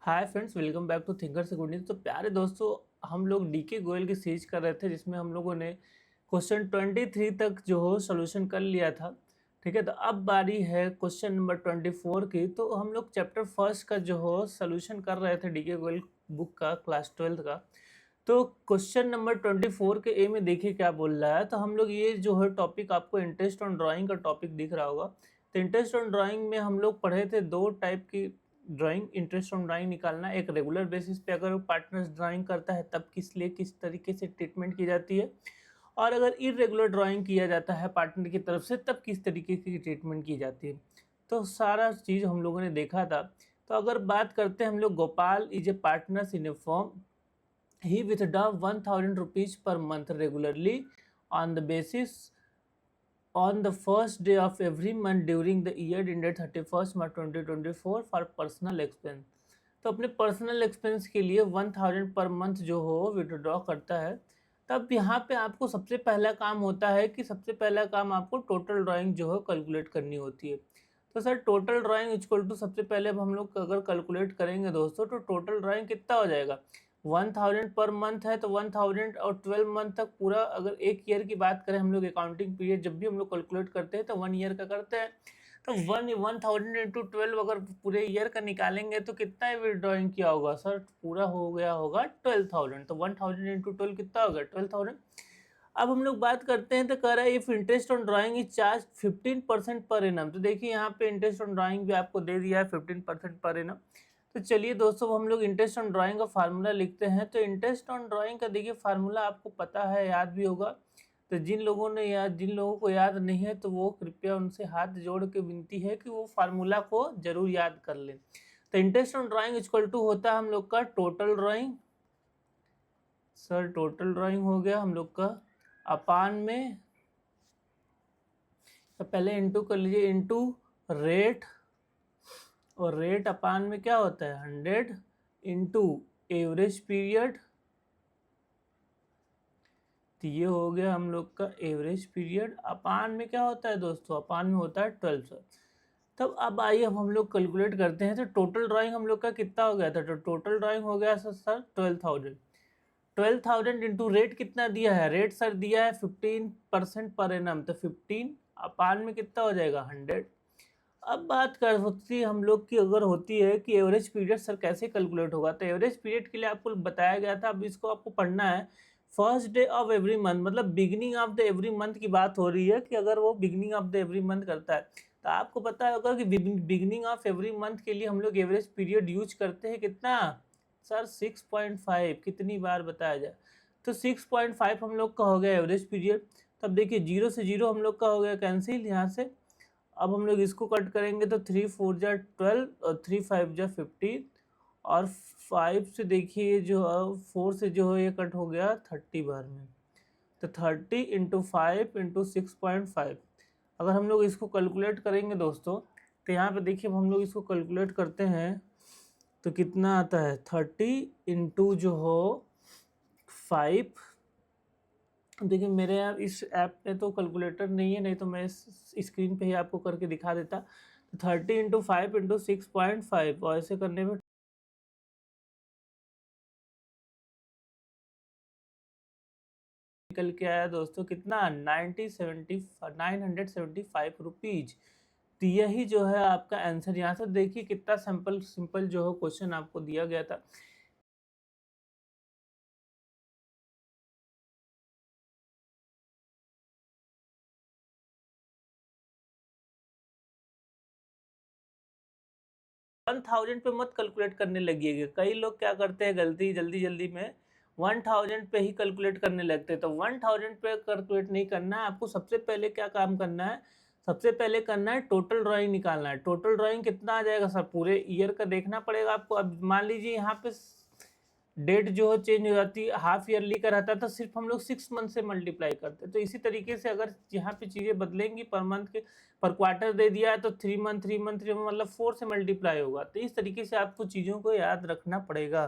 Hi friends, welcome back to thinker से good news. तो प्यारे दोस्तों, हम लोग डीके गोयल की सीरीज कर रहे थे जिसमें हम लोगों ने क्वेश्चन 23 तक जो हो सोल्यूशन कर लिया था। ठीक है, तो अब बारी है क्वेश्चन नंबर 24 की। तो हम लोग चैप्टर फर्स्ट का जो हो सोल्यूशन कर रहे थे डीके गोयल बुक का, क्लास 12 का। तो क्वेश्चन नंबर 24 के ए में देखिए क्या बोल रहा है। तो हम लोग ये जो है टॉपिक, आपको इंटरेस्ट ऑन ड्राइंग का टॉपिक दिख रहा होगा। तो इंटरेस्ट ऑन ड्राइंग में हम लोग पढ़े थे दो टाइप की ड्राइंग। इंटरेस्ट ऑन ड्राइंग निकालना, एक रेगुलर बेसिस पे अगर पार्टनर्स ड्राइंग करता है तब किस लिए किस तरीके से ट्रीटमेंट की जाती है, और अगर इरेगुलर ड्राइंग किया जाता है पार्टनर की तरफ से तब किस तरीके की ट्रीटमेंट की जाती है। तो सारा चीज़ हम लोगों ने देखा था। तो अगर बात करते हैं हम लोग, Gopal is a partners in a form, he withdraw 1000 rupees per month regularly on the basis on the first day of every month during the year ended 31st March 2024 for personal expense। तो अपने personal expense के लिए 1000 per month जो हो withdraw करता है। तब यहाँ पे आपको सबसे पहला काम होता है कि सबसे पहला काम आपको टोटल ड्राइंग जो है कैलकुलेट करनी होती है। तो sir total drawing equal to, सबसे पहले अब हम लोग अगर कैलकुलेट करेंगे दोस्तों, तो टोटल ड्राइंग कितना हो जाएगा। 1000 पर मंथ है तो 1000 और 12 मंथ तक पूरा। अगर एक ईयर की बात करें हम लोग, अकाउंटिंग पीरियड जब भी हम लोग कैलकुलेट करते हैं तो 1 ईयर का करते हैं। तो 1000 इंटू 12 अगर पूरे ईयर का निकालेंगे तो कितना विड्रॉइंग किया होगा सर, पूरा हो गया होगा 12000। तो 1000 इंटू 12 कितना होगा 12000। अब हम लोग बात करते हैं, तो कह रहा है if interest on drawing is charge 15% per annum. तो देखिए यहाँ पे इंटरेस्ट ऑन ड्राइंग भी आपको दे दिया है 15% पर एनम। तो चलिए दोस्तों, हम लोग इंटरेस्ट ऑन ड्राइंग का फार्मूला लिखते हैं। तो इंटरेस्ट ऑन ड्राइंग का देखिए फार्मूला आपको पता है, याद भी होगा। तो जिन लोगों को याद नहीं है तो वो कृपया उनसे हाथ जोड़ के विनती है कि वो फार्मूला को जरूर याद कर लें। तो interest on drawing equal to होता है हम लोग का total drawing. Sir total drawing हो गया हम लोग का अपान में, तो पहले इंटू कर लीजिए, इंटू रेट। और रेट अपान में क्या होता है 100 इंटू एवरेज पीरियड। तो ये हो गया हम लोग का एवरेज पीरियड। अपान में क्या होता है दोस्तों, अपान में होता है 12 सर। तब अब आइए अब हम लोग कैलकुलेट करते हैं। तो टोटल ड्राइंग हम लोग का कितना हो गया था, तो टोटल ड्राइंग हो गया सर 12000। 12000 इंटू रेट कितना दिया है, रेट सर दिया है 15% पर एनम। तो 15 अपान में कितना हो जाएगा 100। अब बात कर होती है हम लोग की, अगर होती है कि एवरेज पीरियड सर कैसे कैलकुलेट होगा। तो एवरेज पीरियड के लिए आपको बताया गया था, अब इसको आपको पढ़ना है। First day of every month, मतलब beginning of the every month की बात हो रही है कि अगर वो beginning of the every month करता है तो आपको पता होगा कि बिगिनिंग ऑफ एवरी मंथ के लिए हम लोग एवरेज पीरियड यूज करते हैं कितना सर 6.5। कितनी बार बताया जाए, तो 6.5 हम लोग का हो गया एवरेज पीरियड। तब देखिए 0 से 0 हम लोग का हो गया कैंसिल यहाँ से। अब हम लोग इसको कट करेंगे तो 3 4 जा 12 और 3 5 जा 15, और 5 से देखिए जो 4 से जो है ये कट हो गया 30 बार में। तो 30 इंटू 5 इंटू 6.5, अगर हम लोग इसको कैलकुलेट करेंगे दोस्तों, तो यहाँ पे देखिए हम लोग इसको कैलकुलेट करते हैं तो कितना आता है 30 इंटू जो हो 5। देखिए मेरे यहाँ इस ऐप पे तो कैलकुलेटर नहीं है, नहीं तो मैं इस स्क्रीन पे ही आपको करके दिखा देता। तो 30 इंटू 5 इंटू 6.5, और ऐसे करने में निकल के आया दोस्तों कितना 975 रुपीज। तो यही जो है आपका आंसर। यहाँ से देखिए कितना सिंपल जो है क्वेश्चन आपको दिया गया था। वन थाउजेंड पे मत कैलकुलेट करने लगिएगा। कई लोग क्या करते हैं गलती, जल्दी जल्दी में 1000 पे ही कैलकुलेट करने लगते हैं। तो 1000 पे कैलकुलेट नहीं करना है आपको। सबसे पहले क्या काम करना है, सबसे पहले करना है टोटल ड्राइंग निकालना है। टोटल ड्राइंग कितना आ जाएगा सर, पूरे ईयर का देखना पड़ेगा आपको। अब मान लीजिए यहाँ पे डेट जो है चेंज हो जाती है, हाफ ईयरली का रहता है, तो सिर्फ हम लोग 6 मंथ से मल्टीप्लाई करते हैं। तो इसी तरीके से अगर यहाँ पे चीज़ें बदलेंगी, पर मंथ के पर क्वार्टर दे दिया है तो 3 मंथ 3 मंथ 3 मंथ मतलब 4 से मल्टीप्लाई होगा। तो इस तरीके से आपको चीज़ों को याद रखना पड़ेगा।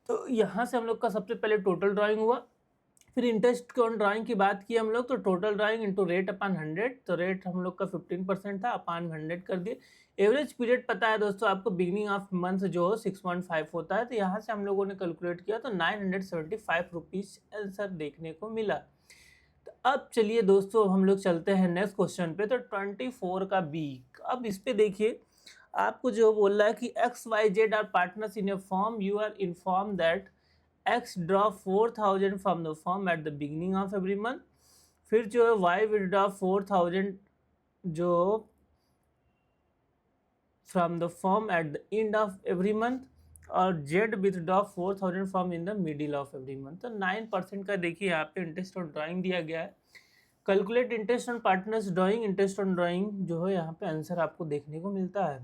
तो यहाँ से हम लोग का सबसे पहले टोटल ड्राइंग हुआ, फिर इंटरेस्ट ऑन ड्राइंग की बात की हम लोग, तो टोटल ड्राइंग इंटू रेट अपन 100, तो रेट हम लोग का 15% था, अपन 100 कर दिए। एवरेज पीरियड पता है दोस्तों आपको, बिगिनिंग ऑफ मंथ जो 6.5 होता है, तो यहाँ से हम लोगों ने कैलकुलेट किया तो 975 रुपीज़ आंसर देखने को मिला। तो अब चलिए दोस्तों हम लोग चलते हैं नेक्स्ट क्वेश्चन पे, तो 24 का बी। अब इस पे देखिए आपको जो बोल रहा है कि XYZ are partners in a firm, you are inform that X draw 4,000 from the firm at the beginning of every month, फिर जो है Y withdraw 4,000 जो from the firm at the end of every month, और Z withdraw 4,000 from in the middle of every month। तो 9% का देखिए यहाँ पे इंटरेस्ट ऑन ड्राइंग दिया गया है। Calculate interest on partners drawing, interest on drawing जो है यहाँ पे आंसर आपको देखने को मिलता है।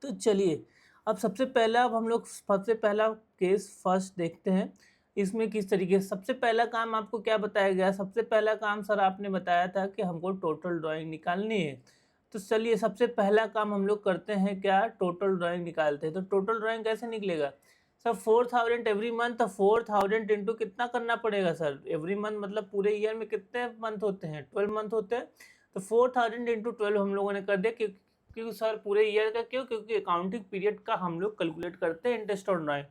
तो चलिए अब सबसे पहला केस फर्स्ट देखते हैं, इसमें किस तरीके से। सबसे पहला काम आपको क्या बताया गया, सबसे पहला काम सर आपने बताया था कि हमको टोटल ड्राइंग निकालनी है। तो चलिए सबसे पहला काम हम लोग करते हैं क्या, टोटल ड्राइंग निकालते हैं। तो टोटल ड्राइंग कैसे निकलेगा सर, 4,000 एवरी मंथ, तो 4,000 इंटू कितना करना पड़ेगा सर, एवरी मंथ मतलब पूरे ईयर में कितने मंथ होते हैं, 12 मंथ होते हैं। तो 4,000 इंटू 12 हम लोगों ने कर दिया, क्योंकि सर पूरे ईयर का क्यों, क्योंकि अकाउंटिंग पीरियड का हम लोग कैलकुलेट करते हैं इंटरेस्ट ऑन ड्राइंग।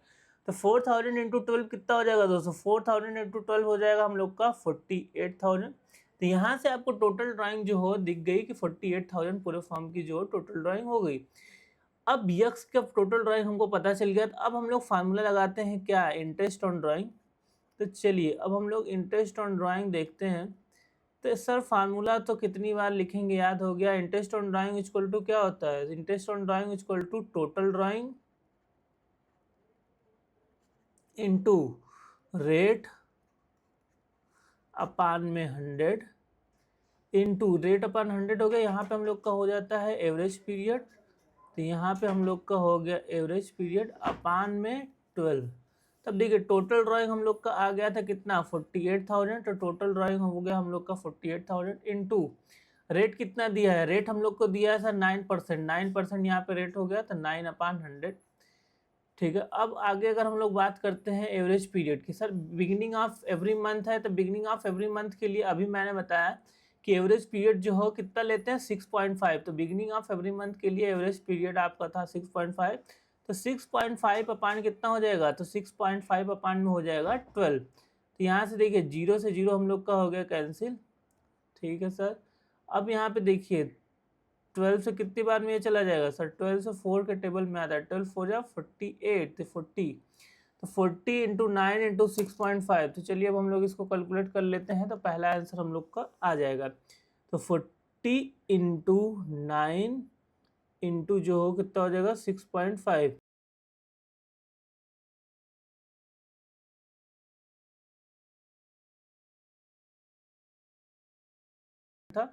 तो 4,000 इंटू 12 कितना हो जाएगा दोस्तों, 4,000 इंटू 12 हो जाएगा हम लोग का 48,000। तो यहाँ से आपको टोटल ड्राइंग जो हो दिख गई कि 48,000 पूरे फॉर्म की जो टोटल ड्राइंग हो गई। अब यक्स का टोटल ड्राइंग हमको पता चल गया, तो अब हम लोग फार्मूला लगाते हैं क्या, इंटरेस्ट ऑन ड्राइंग। तो चलिए अब हम लोग इंटरेस्ट ऑन ड्राइंग देखते हैं। तो सर फार्मूला तो कितनी बार लिखेंगे, याद हो गया। Interest on drawing equal to क्या होता है, interest on drawing equal to total drawing into rate upon में 100 इनटू रेट अपान 100 हो गया। यहाँ पे हम लोग का हो जाता है एवरेज पीरियड, तो यहाँ पे हम लोग का हो गया एवरेज पीरियड अपान में 12। तब देखिए टोटल ड्राइंग हम लोग का आ गया था कितना, 48,000। तो टोटल ड्राइंग हो गया हम लोग का 48,000 इनटू रेट कितना दिया है, रेट हम लोग को दिया है सर 9%, 9% यहाँ पे रेट हो गया, तो 9/100। ठीक है, अब आगे अगर हम लोग बात करते हैं एवरेज पीरियड की, sir beginning of every month है, तो बिगिनिंग ऑफ एवरी मंथ के लिए अभी मैंने बताया कि एवरेज पीरियड जो हो कितना लेते हैं, 6.5। तो बिगिनिंग ऑफ एवरी मंथ के लिए एवरेज पीरियड आपका था 6.5। तो 6.5 अपान कितना हो जाएगा, तो 6.5 अपान में हो जाएगा 12। तो यहाँ से देखिए 0 से 0 हम लोग का हो गया कैंसिल। ठीक है सर, अब यहाँ पे देखिए 12 से कितनी बार में ये चला जाएगा सर, 12 से 4 के टेबल में आता है, 12 4 जा 48, तो 40, तो 40 इंटू 9 इंटू 6.5। तो चलिए अब हम लोग इसको कैलकुलेट कर लेते हैं, तो पहला आंसर हम लोग का आ जाएगा। तो 40 इंटू 9 इंटू जो हो कितना हो जाएगा 6.5 था।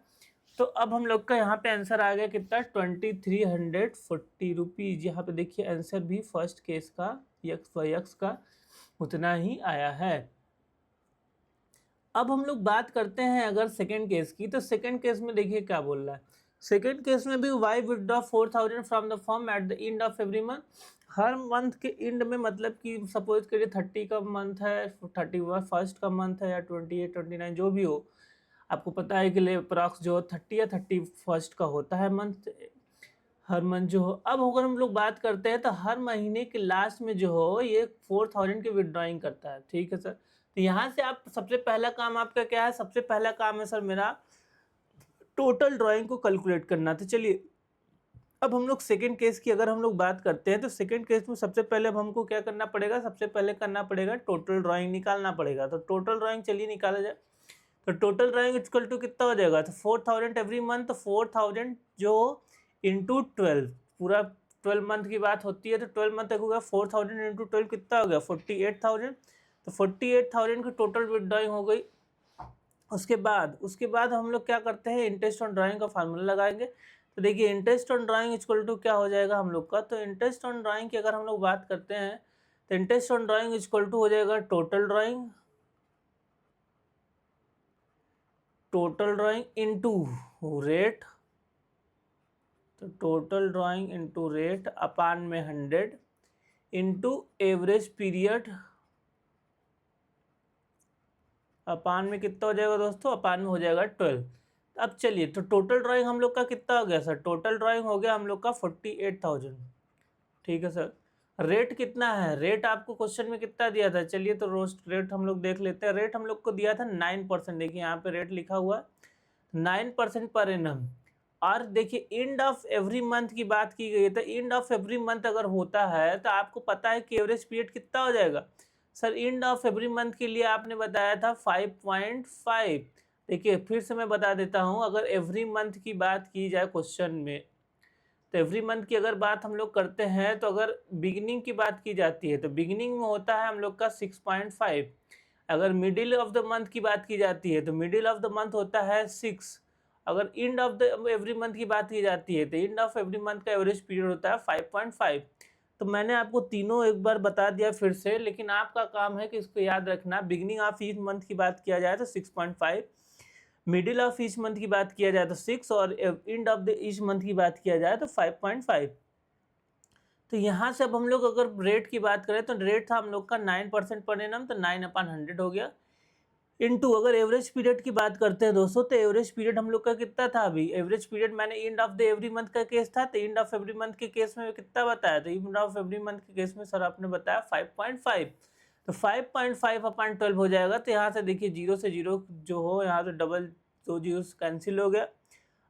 तो अब हम लोग का यहाँ पे आंसर आ गया कितना, 2340 रुपीज़। यहाँ पे देखिए आंसर भी फर्स्ट केस का यक्स का उतना ही आया है। अब हम लोग बात करते हैं अगर सेकंड केस की, तो सेकंड केस में देखिए क्या बोल रहा है। सेकंड केस में भी Y withdraw 4,000 from the firm at the end of every month. हर मंथ के एंड में, मतलब कि सपोज करिए 30 का मंथ है, 31 का मंथ है, या 28 29 जो भी हो, आपको पता है कि अप्रॉक्स जो 30 या 31 का होता है मंथ, हर मंथ जो हो। अब अगर हम लोग बात करते हैं तो हर महीने के लास्ट में जो हो ये 4,000 की विड्रॉइंग करता है। ठीक है सर, तो यहाँ से आप सबसे पहला काम आपका क्या है, सबसे पहला काम है सर मेरा टोटल ड्राइंग को कैलकुलेट करना। तो चलिए अब हम लोग सेकंड केस की अगर हम लोग बात करते हैं, तो सेकंड केस में सबसे पहले अब हमको क्या करना पड़ेगा, सबसे पहले करना पड़ेगा टोटल ड्राइंग निकालना पड़ेगा। तो टोटल ड्राइंग चलिए निकाला जाए। तो टोटल ड्राइंग इक्वल टू कितना हो जाएगा, तो 4,000 एवरी मंथ, तो 4,000 जो इंटू 12, पूरा 12 मंथ की बात होती है, तो 12 मंथ तक होगा, 4,000 इंटू 12 कितना हो गया 48,000। तो 48,000 की टोटल विड्रॉइंग हो गई। उसके बाद हम लोग क्या करते हैं, इंटरेस्ट ऑन ड्राइंग का फार्मूला लगाएंगे। तो देखिए interest on drawing equal to क्या हो जाएगा हम लोग का, तो इंटरेस्ट ऑन ड्राइंग की अगर हम लोग बात करते हैं, तो interest on drawing equal to हो जाएगा टोटल ड्राइंग इनटू रेट। तो total drawing into rate upon में 100 इनटू एवरेज पीरियड अपान में कितना हो जाएगा दोस्तों, अपान में हो जाएगा 12। अब चलिए, तो टोटल ड्राइंग हम लोग का कितना हो गया सर, टोटल ड्राइंग हो गया हम लोग का 48,000। ठीक है सर। रेट कितना है, रेट आपको क्वेश्चन में कितना दिया था, चलिए तो रोस्ट रेट हम लोग देख लेते हैं। रेट हम लोग को दिया था 9%, देखिए यहाँ पे रेट लिखा हुआ 9% पर एनम। और देखिए एंड ऑफ एवरी मंथ की बात की गई है, तो एंड ऑफ एवरी मंथ अगर होता है तो आपको पता है कि एवरेज पीरियड कितना हो जाएगा sir. And of every month के लिए आपने बताया था 5.5। देखिए फिर से मैं बता देता हूँ, अगर एवरी मंथ की बात की जाए क्वेश्चन में, तो एवरी मंथ की अगर बात हम लोग करते हैं, तो अगर बिगिनिंग की बात की जाती है तो बिगिनिंग में होता है हम लोग का 6.5। अगर मिडिल ऑफ द मंथ की बात की जाती है तो मिडिल ऑफ द मंथ होता है 6। अगर end of the every month की बात की जाती है तो एंड ऑफ एवरी मंथ का एवरेज पीरियड होता है 5.5। तो मैंने आपको तीनों एक बार बता दिया फिर से, लेकिन आपका काम है कि इसको याद रखना। बिगिनिंग ऑफ ईच मंथ की बात किया जाए तो 6.5, मिडिल ऑफ ईच मंथ की बात किया जाए तो 6, और end of the each month की बात किया जाए तो 5.5। तो यहाँ से अब हम लोग अगर रेट की बात करें तो रेट था हम लोग का 9% पर एनम, तो 9/100 हो गया। इनटू अगर एवरेज पीरियड की बात करते हैं दोस्तों, तो एवरेज पीरियड हम लोग का कितना था, अभी एवरेज पीरियड मैंने end of the every month का केस था, तो एंड ऑफ एवरी मंथ के केस में कितना बताया, तो एंड ऑफ एवरी मंथ के केस में सर आपने बताया 5.5। तो 5.5/12 हो जाएगा। तो यहाँ से देखिए 0 से 0 जो हो, यहाँ तो डबल 2 जीरो कैंसिल हो गया।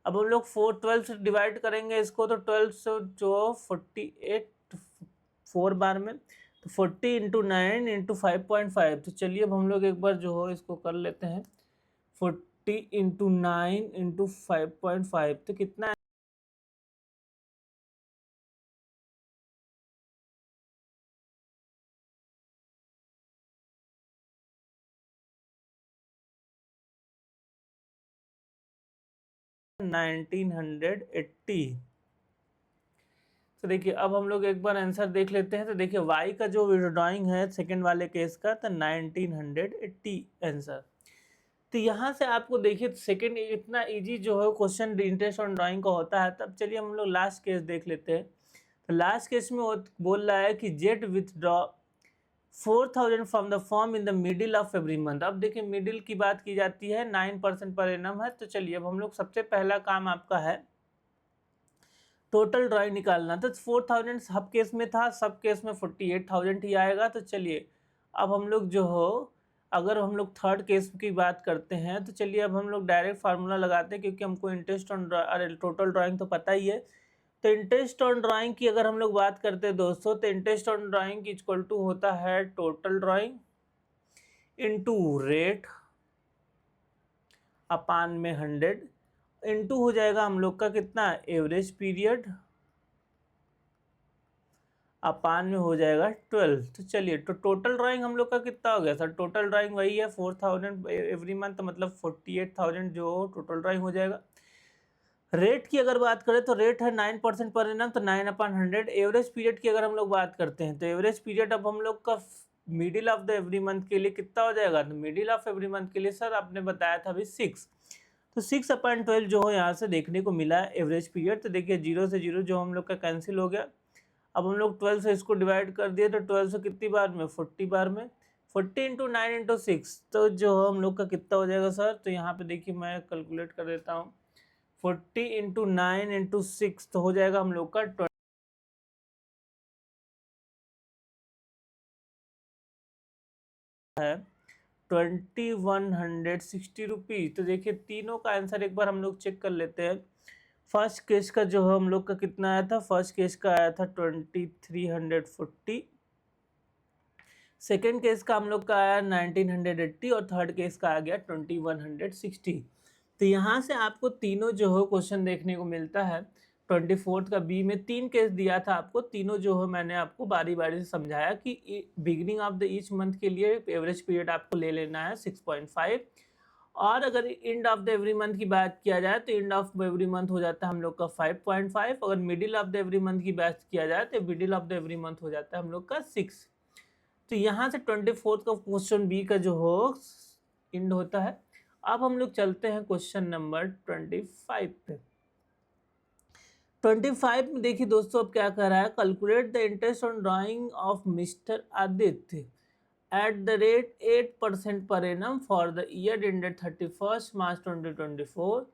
अब हम लोग 12 से डिवाइड करेंगे इसको, तो 12 से जो 48 4 बार में, तो 40 इंटू 9 इंटू 5.5। तो चलिए अब हम लोग एक बार जो हो इसको कर लेते हैं, 40 इंटू 9 इंटू 5.5, तो कितना है, $1980। तो देखिए अब हम लोग एक बार आंसर देख लेते हैं। तो देखिए y का जो ड्राइंग है सेकंड वाले केस का, तो 1980 आंसर। तो यहाँ से आपको देखिए सेकंड इतना इजी जो है क्वेश्चन इंटरेस्ट ऑन ड्राइंग का होता है। तब चलिए हम लोग लास्ट केस देख लेते हैं। तो लास्ट केस में बोल रहा है कि jet withdraw 4,000 from the form in the middle of every month. अब देखिए मिडिल की बात की जाती है, 9% पर एनम है। तो चलिए अब हम लोग सबसे पहला काम आपका है टोटल ड्राइंग निकालना। तो 4,000 सब केस में था, सब केस में 48,000 ही आएगा। तो चलिए अब हम लोग जो हो, अगर हम लोग थर्ड केस की बात करते हैं, तो चलिए अब हम लोग डायरेक्ट फार्मूला लगाते हैं, क्योंकि हमको इंटरेस्ट ऑन टोटल ड्राइंग तो पता ही है। तो इंटरेस्ट ऑन ड्राइंग की अगर हम लोग बात करते हैं दोस्तों, तो interest on drawing equal to होता है total drawing into rate upon में 100 इनटू हो जाएगा हम लोग का कितना, एवरेज पीरियड अपान में हो जाएगा 12। तो चलिए तो टोटल ड्राइंग हम लोग का कितना हो गया सर, टोटल ड्राइंग वही है 4,000 एवरी मंथ, मतलब 48,000 जो टोटल ड्राइंग हो जाएगा। रेट की अगर बात करें तो रेट है 9% पर एनम, तो 9/100। एवरेज पीरियड की अगर हम लोग बात करते हैं, तो एवरेज पीरियड अब हम लोग का middle of the every month के लिए कितना हो जाएगा, तो मिडिल ऑफ एवरी मंथ के लिए सर आपने बताया था अभी 6। तो 6/12 जो हो यहाँ से देखने को मिला है एवरेज पीरियड। तो देखिए 0 से 0 जो हम लोग का कैंसिल हो गया। अब हम लोग 12 से इसको डिवाइड कर दिए, तो 12 से कितनी बार में, 40 बार में, 40 इंटू 9 इंटू 6, तो जो हम लोग का कितना हो जाएगा सर। तो यहाँ पे देखिए मैं कैलकुलेट कर देता हूँ, 40 इंटू 9 इंटू 6, तो हो जाएगा हम लोग का है 2160 रुपीज़। तो देखिए तीनों का आंसर एक बार हम लोग चेक कर लेते हैं। फर्स्ट केस का जो हम लोग का कितना आया था, फर्स्ट केस का आया था 2340, सेकेंड केस का हम लोग का आया 1980, और थर्ड केस का आ गया 2160। तो यहाँ से आपको तीनों जो हो क्वेश्चन देखने को मिलता है। 24 का बी में 3 केस दिया था आपको, तीनों जो हो मैंने आपको बारी बारी से समझाया कि beginning of the each month के लिए एवरेज पीरियड आपको ले लेना है 6.5, और अगर end of the every month की बात किया जाए तो एंड ऑफ एवरी मंथ हो जाता है हम लोग का 5.5। अगर middle of the every month की बात किया जाए तो middle of the every month हो जाता है हम लोग का 6। तो यहाँ से 24 का क्वेश्चन बी का जो हो एंड होता है। अब हम लोग चलते हैं क्वेश्चन नंबर 25 पे। 25 में देखिए दोस्तों अब क्या कर रहा है, calculate the interest on drying of mister Aditya. at the rate 8% per annum for the year ended 31st March 2024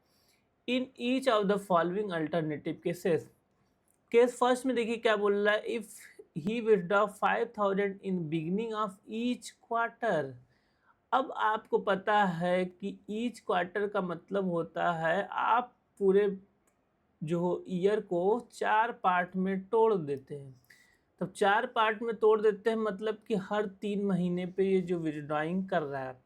in each of the following alternative cases. Case first में देखिए क्या बोल रहा है, if he withdraw 5000 in beginning of each quarter. अब आपको पता है कि ईच क्वार्टर का मतलब होता है आप पूरे जो ईयर को 4 पार्ट में तोड़ देते हैं। तब 4 पार्ट में तोड़ देते हैं मतलब कि हर 3 महीने पे ये जो विड्रॉइंग कर रहा है,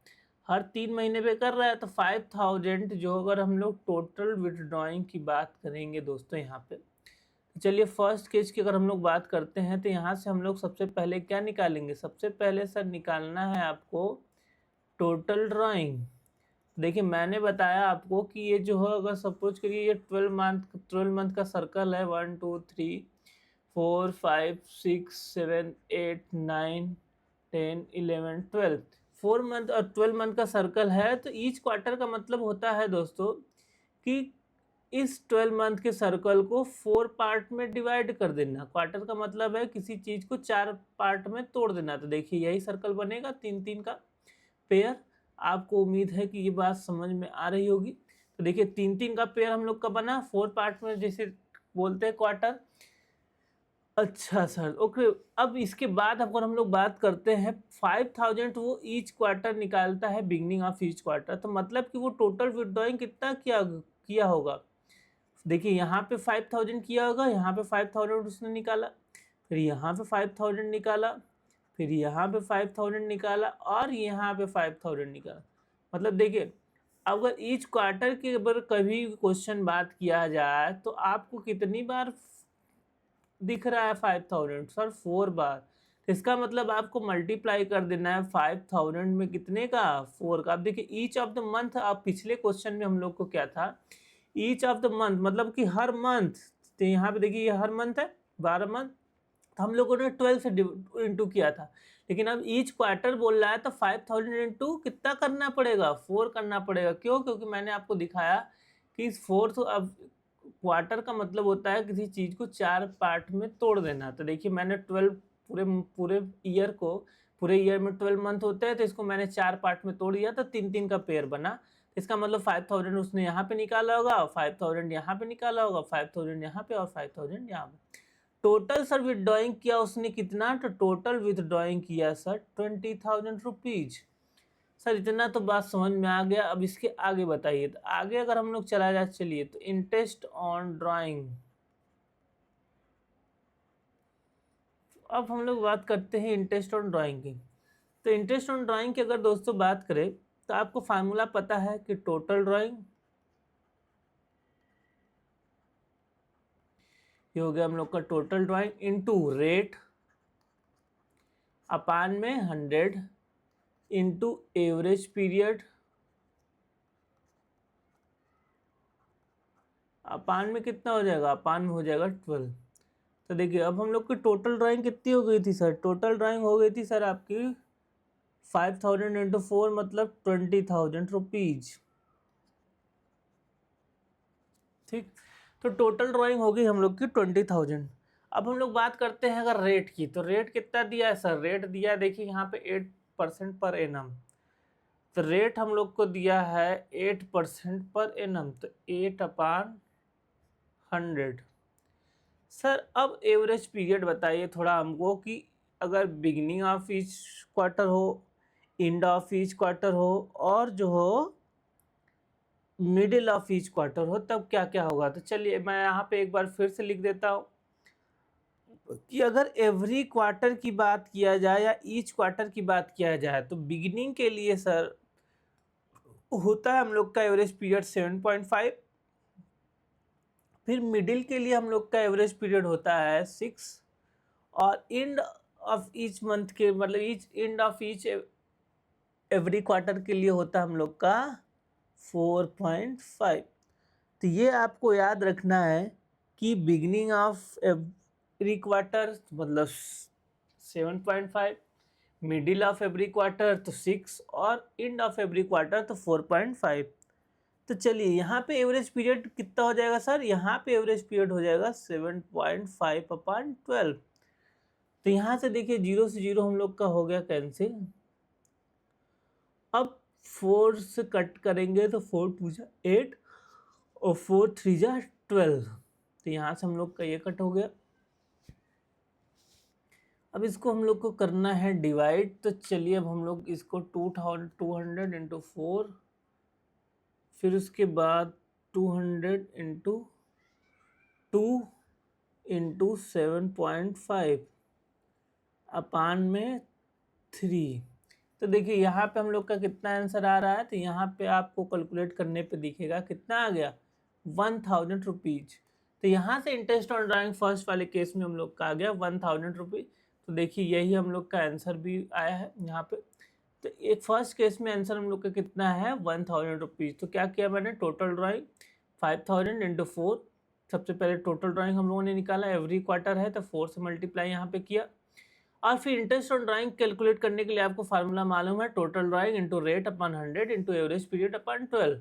हर 3 महीने पे कर रहा है, तो 5000 जो अगर हम लोग टोटल विड्रॉइंग की बात करेंगे दोस्तों यहाँ पे, चलिए फर्स्ट केस की अगर हम लोग बात करते हैं तो यहाँ से हम लोग सबसे पहले क्या निकालेंगे, सबसे पहले सर निकालना है आपको टोटल ड्राइंग। देखिए मैंने बताया आपको कि ये जो है अगर सपोज करिए ये 12 मंथ का सर्कल है, 1 2 3 4 5 6 7 8 9 10 11 12 4 मंथ और 12 मंथ का सर्कल है। तो ईच क्वार्टर का मतलब होता है दोस्तों कि इस 12 मंथ के सर्कल को 4 पार्ट में डिवाइड कर देना। क्वार्टर का मतलब है किसी चीज को 4 पार्ट में तोड़ देना। तो देखिए यही सर्कल बनेगा 3-3 का पेयर। आपको उम्मीद है कि ये बात समझ में आ रही होगी। तो देखिए 3-3 का पेयर हम लोग का बना 4 पार्ट में, जैसे बोलते हैं क्वार्टर। अच्छा सर, ओके। अब इसके बाद अगर हम लोग बात करते हैं 5000 वो ईच क्वार्टर निकालता है बिगनिंग ऑफ ईच क्वार्टर, तो मतलब कि वो टोटल विड्रॉइंग कितना किया होगा। देखिए यहाँ पे 5000 किया होगा, यहाँ पे 5000 उसने निकाला, फिर यहाँ पे 5000 निकाला, फिर यहाँ पे 5000 निकाला और यहाँ पे 5000 निकाला। मतलब देखिए अगर ईच क्वार्टर के ऊपर कभी क्वेश्चन बात किया जाए तो आपको कितनी बार दिख रहा है 5000 सर, 4 बार। तो इसका मतलब आपको मल्टीप्लाई कर देना है 5000 में कितने का, 4 का। अब देखिए ईच ऑफ द मंथ, आप पिछले क्वेश्चन में हम लोग को क्या था, ईच ऑफ द मंथ मतलब कि हर मंथ। तो यहाँ पे देखिए ये हर मंथ है 12 मंथ, तो हम लोगों ने 12 से इंटू किया था। लेकिन अब ईच क्वार्टर बोल रहा है तो 5000 इंटू कितना करना पड़ेगा, 4 करना पड़ेगा। क्यों? क्योंकि मैंने आपको दिखाया कि इस 4 तो अब क्वार्टर का मतलब होता है किसी चीज को 4 पार्ट में तोड़ देना। तो देखिए मैंने 12 पूरे पूरे ईयर को, पूरे ईयर में 12 मंथ होते हैं, तो इसको मैंने 4 पार्ट में तोड़ दिया तो 3-3 का पेयर बना। इसका मतलब 5000 उसने यहाँ पे निकाला होगा, 5000 यहाँ पे निकाला होगा, 5000 यहाँ पे और 5000 यहाँ पे। टोटल सर विदड्रॉइंग किया उसने कितना, तो टोटल विदड्रॉइंग किया सर 20,000 रुपीज। सर इतना तो बात समझ में आ गया। अब इसके आगे बताइए। तो आगे अगर हम लोग चला जाए, चलिए, तो इंटरेस्ट ऑन ड्राइंग। अब हम लोग बात करते हैं इंटरेस्ट ऑन ड्राइंग की। तो इंटरेस्ट ऑन ड्राइंग की अगर दोस्तों बात करें तो आपको फार्मूला पता है कि टोटल ड्राइंग, ये हो गया हम लोग का total drawing, into rate upon में 100 इनटू एवरेज पीरियड अपान में कितना हो जाएगा, अपान में हो जाएगा 12। तो देखिए अब हम लोग की टोटल ड्राइंग कितनी हो गई थी सर, टोटल ड्राइंग हो गई थी सर आपकी 5000 इंटू 4 मतलब 20,000 रुपीज। ठीक, तो टोटल ड्राइंग होगी हम लोग की 20,000। अब हम लोग बात करते हैं अगर रेट की, तो रेट कितना दिया है सर, रेट दिया है देखिए यहाँ पे 8% पर एनम। तो रेट हम लोग को दिया है 8% पर एनम, तो 8/100। सर अब एवरेज पीरियड बताइए थोड़ा हमको कि अगर बिगिनिंग ऑफ ईच क्वार्टर हो, एंड ऑफ ईच क्वार्टर हो और जो हो मिडिल ऑफ ईच क्वार्टर हो, तब क्या क्या होगा। तो चलिए मैं यहाँ पे एक बार फिर से लिख देता हूँ कि अगर एवरी क्वार्टर की बात किया जाए या ईच क्वार्टर की बात किया जाए तो बिगिनिंग के लिए सर होता है हम लोग का एवरेज पीरियड 7.5, फिर मिडिल के लिए हम लोग का एवरेज पीरियड होता है 6, और एंड ऑफ ईच मंथ के मतलब each end of each every quarter के लिए होता है हम लोग का 4.5। तो ये आपको याद रखना है कि बिगिनिंग ऑफ एवरी क्वार्टर मतलब 7.5, मिडिल ऑफ एवरी क्वार्टर तो 6 और एंड ऑफ एवरी क्वार्टर तो 4.5। तो चलिए यहाँ पे एवरेज पीरियड कितना हो जाएगा सर, यहाँ पे एवरेज पीरियड हो जाएगा 7.5/12। तो यहाँ से देखिए 0 से 0 हम लोग का हो गया कैंसिल, अब 4 से कट करेंगे तो 4 2 जा 8 और 4 3 जा 12, तो यहाँ से हम लोग का ये कट हो गया। अब इसको हम लोग को करना है डिवाइड, तो चलिए अब हम लोग इसको 200 इंटू 4, फिर उसके बाद 200 इंटू 2 इंटू 7.5 अपान में 3। तो देखिए यहाँ पे हम लोग का कितना आंसर आ रहा है, तो यहाँ पे आपको कैलकुलेट करने पे दिखेगा कितना आ गया, 1000 रुपीज। तो यहाँ से इंटरेस्ट ऑन ड्राइंग फर्स्ट वाले केस में हम लोग का आ गया 1000 रुपीज। तो देखिए यही हम लोग का आंसर भी आया है यहाँ पे। तो एक फर्स्ट केस में आंसर हम लोग का कितना है, 1000 रुपीज। तो क्या किया मैंने, टोटल ड्राइंग 5000 इंटू 4, सबसे पहले टोटल ड्राइंग हम लोगों ने निकाला, एवरी क्वार्टर है तो 4 से मल्टीप्लाई यहाँ पे किया। और फिर इंटरेस्ट ऑन ड्राइंग कैलकुलेट करने के लिए आपको फार्मूला मालूम है, टोटल ड्राइंग इंटू रेट अपन 100 इंटू एवरेज पीरियड अपन 12।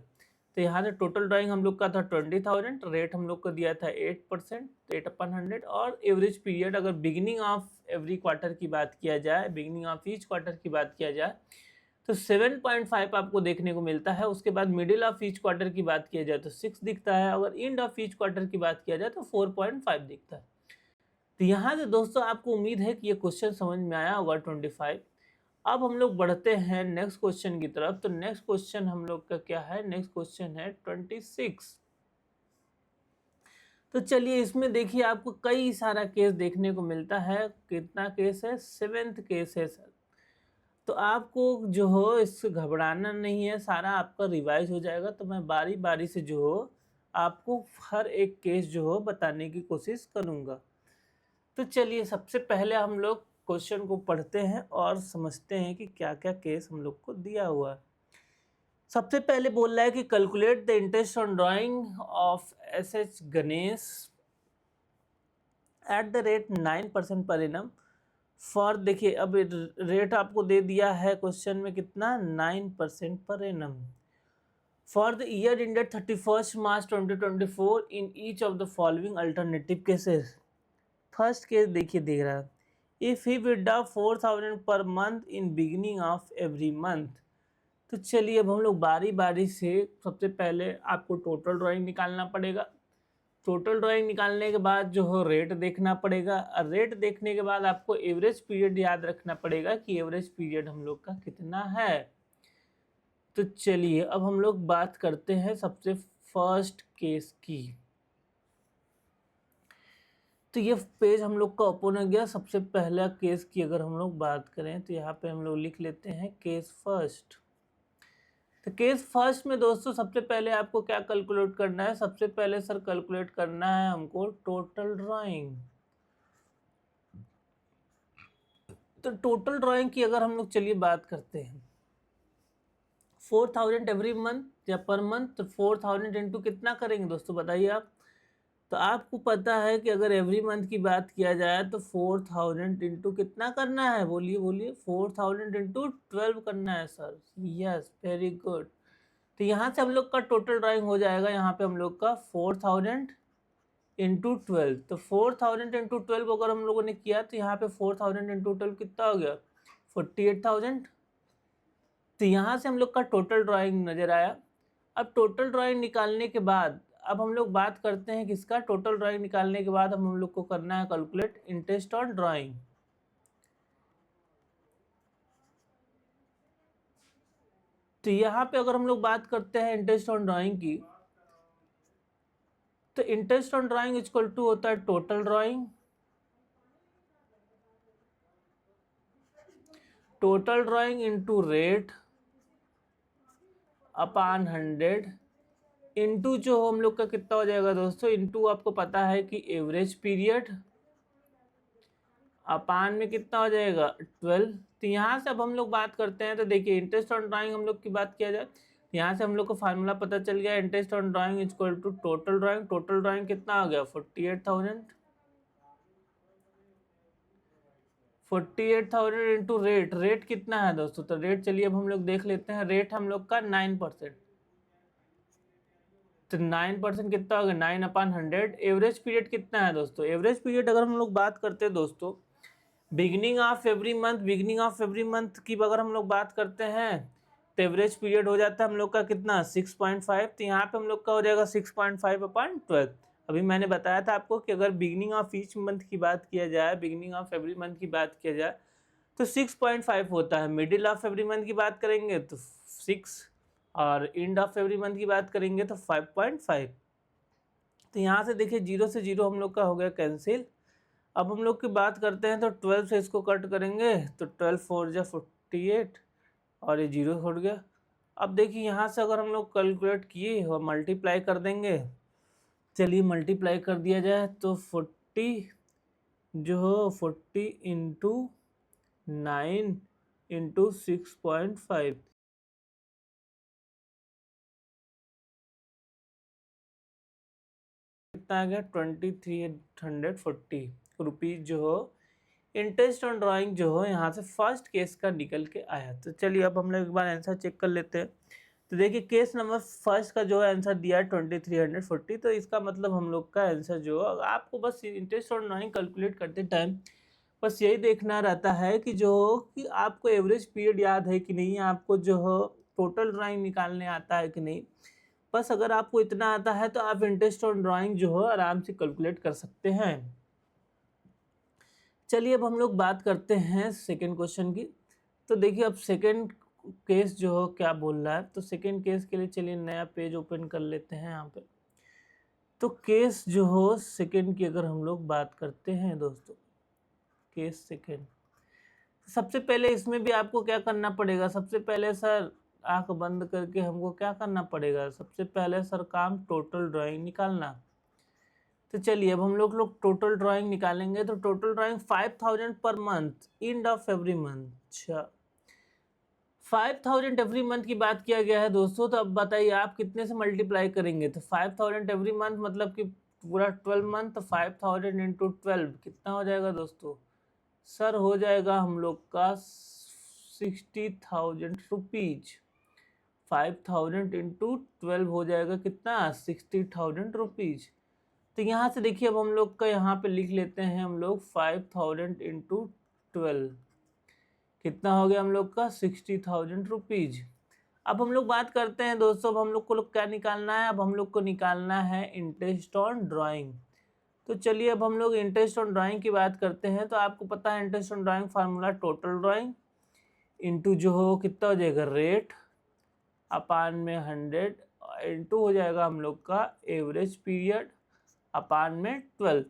तो यहाँ से टोटल ड्राइंग हम लोग का था 20,000, रेट हम लोग को दिया था 8%, 8/100, और एवरेज पीरियड अगर बिगिनिंग ऑफ एवरी क्वार्टर की बात किया जाए, बिगिनिंग ऑफ ईच क्वार्टर की बात किया जाए तो 7.5 आपको देखने को मिलता है। उसके बाद मिडिल ऑफ ईच क्वार्टर की बात किया जाए तो 6 दिखता है, अगर एंड ऑफ ईच क्वार्टर की बात किया जाए तो 4.5 दिखता है। तो यहाँ से दोस्तों आपको उम्मीद है कि ये क्वेश्चन समझ में आया होगा 25। अब हम लोग बढ़ते हैं नेक्स्ट क्वेश्चन की तरफ। तो नेक्स्ट क्वेश्चन हम लोग का क्या है, नेक्स्ट क्वेश्चन है 26। तो चलिए इसमें देखिए आपको कई सारा केस देखने को मिलता है। कितना केस है, 7th केस है सर। तो आपको जो हो इससे घबराना नहीं है, सारा आपका रिवाइज हो जाएगा। तो मैं बारी बारी से जो हो आपको हर एक केस जो हो बताने की कोशिश करूँगा। तो चलिए सबसे पहले हम लोग क्वेश्चन को पढ़ते हैं और समझते हैं कि क्या क्या केस हम लोग को दिया हुआ है। सबसे पहले बोल रहा है कि calculate the interest on drying of S Ganesh at the rate 9% per annum for, देखिए अब रेट आपको दे दिया है क्वेश्चन में कितना, 9% per annum for the year ended 31 March 2024 in each of the following alternative cases. First case देखिए दे रहा है, if he withdraw 4000 per month in beginning of every month. तो चलिए अब हम लोग बारी बारी से, सबसे पहले आपको टोटल ड्राइंग निकालना पड़ेगा। टोटल ड्राइंग निकालने के बाद जो हो रेट देखना पड़ेगा, और रेट देखने के बाद आपको एवरेज पीरियड याद रखना पड़ेगा कि एवरेज पीरियड हम लोग का कितना है। तो चलिए अब हम लोग बात करते हैं सबसे फर्स्ट केस की। तो ये पेज हम लोग का ओपन हो गया। सबसे पहला केस की अगर हम लोग बात करें तो यहाँ पे हम लोग लिख लेते हैं केस फर्स्ट। तो केस फर्स्ट में दोस्तों सबसे पहले आपको क्या कैलकुलेट करना है, सबसे पहले सर कैलकुलेट करना है हमको टोटल ड्राइंग। तो टोटल ड्राइंग की अगर हम लोग चलिए बात करते हैं, 4000 एवरी मंथ या पर मंथ, तो 4000 इंटू कितना करेंगे दोस्तों बताइए आप। तो आपको पता है कि अगर एवरी मंथ की बात किया जाए तो 4000 इंटू कितना करना है, बोलिए बोलिए, 4000 इंटू 12 करना है सर। Yes, very good. तो यहाँ से हम लोग का टोटल ड्राइंग हो जाएगा, यहाँ पे हम लोग का 4000 इंटू 12। तो 4000 इंटू 12 अगर हम लोगों ने किया तो यहाँ पे 4000 इंटू 12 कितना हो गया, 48,000। तो यहाँ से हम लोग का टोटल ड्राइंग नज़र आया। अब टोटल ड्राइंग निकालने के बाद अब हम लोग बात करते हैं किसका, टोटल ड्राइंग निकालने के बाद हम लोग को करना है कैलकुलेट इंटरेस्ट ऑन ड्राइंग। तो यहाँ पे अगर हम लोग बात करते हैं इंटरेस्ट ऑन ड्राइंग की, तो interest on drawing equal to होता है total drawing, total drawing into rate upon 100 into जो हम लोग का कितना हो जाएगा दोस्तों, इंटू आपको पता है कि एवरेज पीरियड अपान में कितना हो जाएगा 12। तो यहाँ से अब हम लोग बात करते हैं, तो देखिए इंटरेस्ट ऑन ड्राइंग हम लोग की बात किया जाए, यहाँ से हम लोग को फार्मूला पता चल गया, interest on drawing equal to total drawing. Total drawing कितना आ गया 48,000, 48,000 इंटू रेट, रेट कितना है दोस्तों, तो रेट चलिए अब हम लोग देख लेते हैं, रेट हम लोग का 9%। तो 9% कितना हो गया, 9/100। एवरेज पीरियड कितना है दोस्तों, एवरेज पीरियड अगर हम लोग बात करते हैं दोस्तों, beginning of every month, beginning of every month की अगर हम लोग बात करते हैं तो एवरेज पीरियड हो जाता है हम लोग का कितना 6.5, तो यहाँ पे हम लोग का हो जाएगा 6.5/12। अभी मैंने बताया था आपको कि अगर बिगिनिंग ऑफ ईच मंथ की बात किया जाए, बिगिनिंग ऑफ एवरी मंथ की बात किया जाए तो 6.5 होता है, मिडिल ऑफ एवरी मंथ की बात करेंगे तो 6 और एंड ऑफ एवरी मंथ की बात करेंगे तो 5.5। तो यहाँ से देखिए 0 से 0 हम लोग का हो गया कैंसिल। अब हम लोग की बात करते हैं तो 12 से इसको कट करेंगे तो 12 4 जा 48 और ये 0 हट गया। अब देखिए यहाँ से अगर हम लोग कैलकुलेट किए और मल्टीप्लाई कर देंगे, चलिए मल्टीप्लाई कर दिया जाए तो 40 जो हो 40 इंटू 9 इंटू 6.5, कितना आ गया 2340 रुपीज़ जो हो इंटरेस्ट ऑन ड्राइंग जो हो यहाँ से फर्स्ट केस का निकल के आया। तो चलिए अब हम लोग एक बार आंसर चेक कर लेते हैं। तो देखिए केस नंबर फर्स्ट का जो है आंसर दिया है 2340, तो इसका मतलब हम लोग का आंसर जो आपको बस इंटरेस्ट ऑन ड्राइंग कैलकुलेट करते टाइम बस यही देखना रहता है कि जो कि आपको एवरेज पीरियड याद है कि नहीं, आपको जो हो टोटल ड्राइंग निकालने आता है कि नहीं। बस अगर आपको इतना आता है तो आप इंटरेस्ट ऑन ड्राइंग जो हो आराम से कैलकुलेट कर सकते हैं। चलिए अब हम लोग बात करते हैं सेकंड क्वेश्चन की। तो देखिए अब सेकंड केस जो हो क्या बोल रहा है, तो सेकंड केस के लिए चलिए नया पेज ओपन कर लेते हैं यहाँ पे। तो केस जो हो सेकंड की अगर हम लोग बात करते हैं दोस्तों, केस सेकंड, सबसे पहले इसमें भी आपको क्या करना पड़ेगा, सबसे पहले सर आंख बंद करके हमको क्या करना पड़ेगा, सबसे पहले सर काम टोटल ड्राइंग निकालना। तो चलिए अब हम लोग टोटल ड्राइंग निकालेंगे। तो total drawing 5000 per month and of every month. अच्छा 5000 एवरी मंथ की बात किया गया है दोस्तों, तो अब बताइए आप कितने से मल्टीप्लाई करेंगे। तो 5000 एवरी मंथ मतलब कि पूरा 12 मंथ, तो 5000 इंटू 12 कितना हो जाएगा दोस्तों, सर हो जाएगा हम लोग का 60,000 रुपीज। 5000 इंटू 12 हो जाएगा कितना 60,000 रुपीज। तो यहाँ से देखिए अब हम लोग का यहाँ पे लिख लेते हैं हम लोग 5000 इंटू 12 कितना हो गया हम लोग का 60,000 रुपीज। अब हम लोग बात करते हैं दोस्तों, अब हम लोग को क्या निकालना है, अब हम लोग को निकालना है इंटरेस्ट ऑन ड्राइंग। तो चलिए अब हम लोग इंटरेस्ट ऑन ड्राइंग की बात करते हैं। तो आपको पता है interest on drawing formula total drawing into जो हो कितना हो जाएगा रेट अपान में 100 इंटू हो जाएगा हम लोग का एवरेज पीरियड अपान में 12।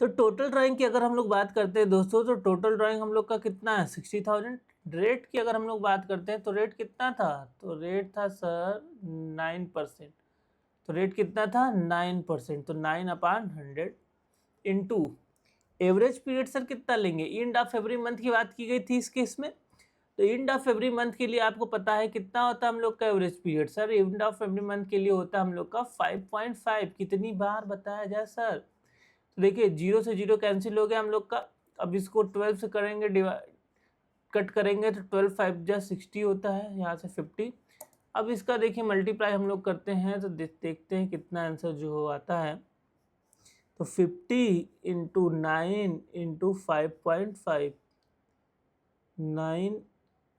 तो टोटल ड्राइंग की अगर हम लोग बात करते हैं दोस्तों, तो टोटल ड्राइंग हम लोग का कितना है 60,000। रेट की अगर हम लोग बात करते हैं तो रेट कितना था, तो रेट था सर 9%। तो रेट कितना था 9%, तो 9/100 इंटू एवरेज पीरियड सर कितना लेंगे, एंड ऑफ एवरी मंथ की बात की गई थी इस केस में। तो एंड ऑफ एवरी मंथ के लिए आपको पता है कितना होता है हम लोग का average period, sir and of every month के लिए होता है हम लोग का 5.5। कितनी बार बताया जाए सर, तो देखिए 0 से 0 कैंसिल हो गया हम लोग का। अब इसको 12 से करेंगे डिवाइड, कट करेंगे तो 12 5 जा 60 होता है, यहाँ से 50। अब इसका देखिए मल्टीप्लाई हम लोग करते हैं तो देखते हैं कितना आंसर जो हो आता है। तो 50 इंटू 9 इंटू 5.5, 9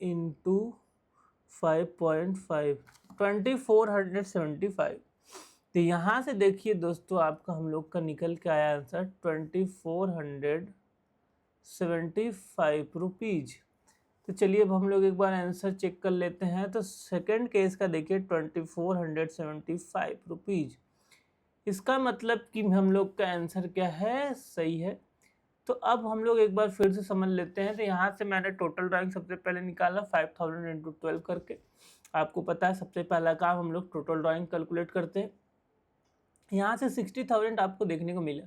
इंटू 5.5 2475। तो यहाँ से देखिए दोस्तों आपका हम लोग का निकल के आया आंसर 2475 रुपीज। तो चलिए अब हम लोग एक बार आंसर चेक कर लेते हैं। तो सेकंड केस का देखिए 2475 रुपीज, इसका मतलब कि हम लोग का आंसर क्या है, सही है। तो अब हम लोग एक बार फिर से समझ लेते हैं। तो यहाँ से मैंने टोटल ड्राइंग सबसे पहले निकाला 5000 इंटू 12 करके। आपको पता है सबसे पहला काम हम लोग टोटल ड्राइंग कैलकुलेट करते हैं। यहाँ से 60,000 आपको देखने को मिला।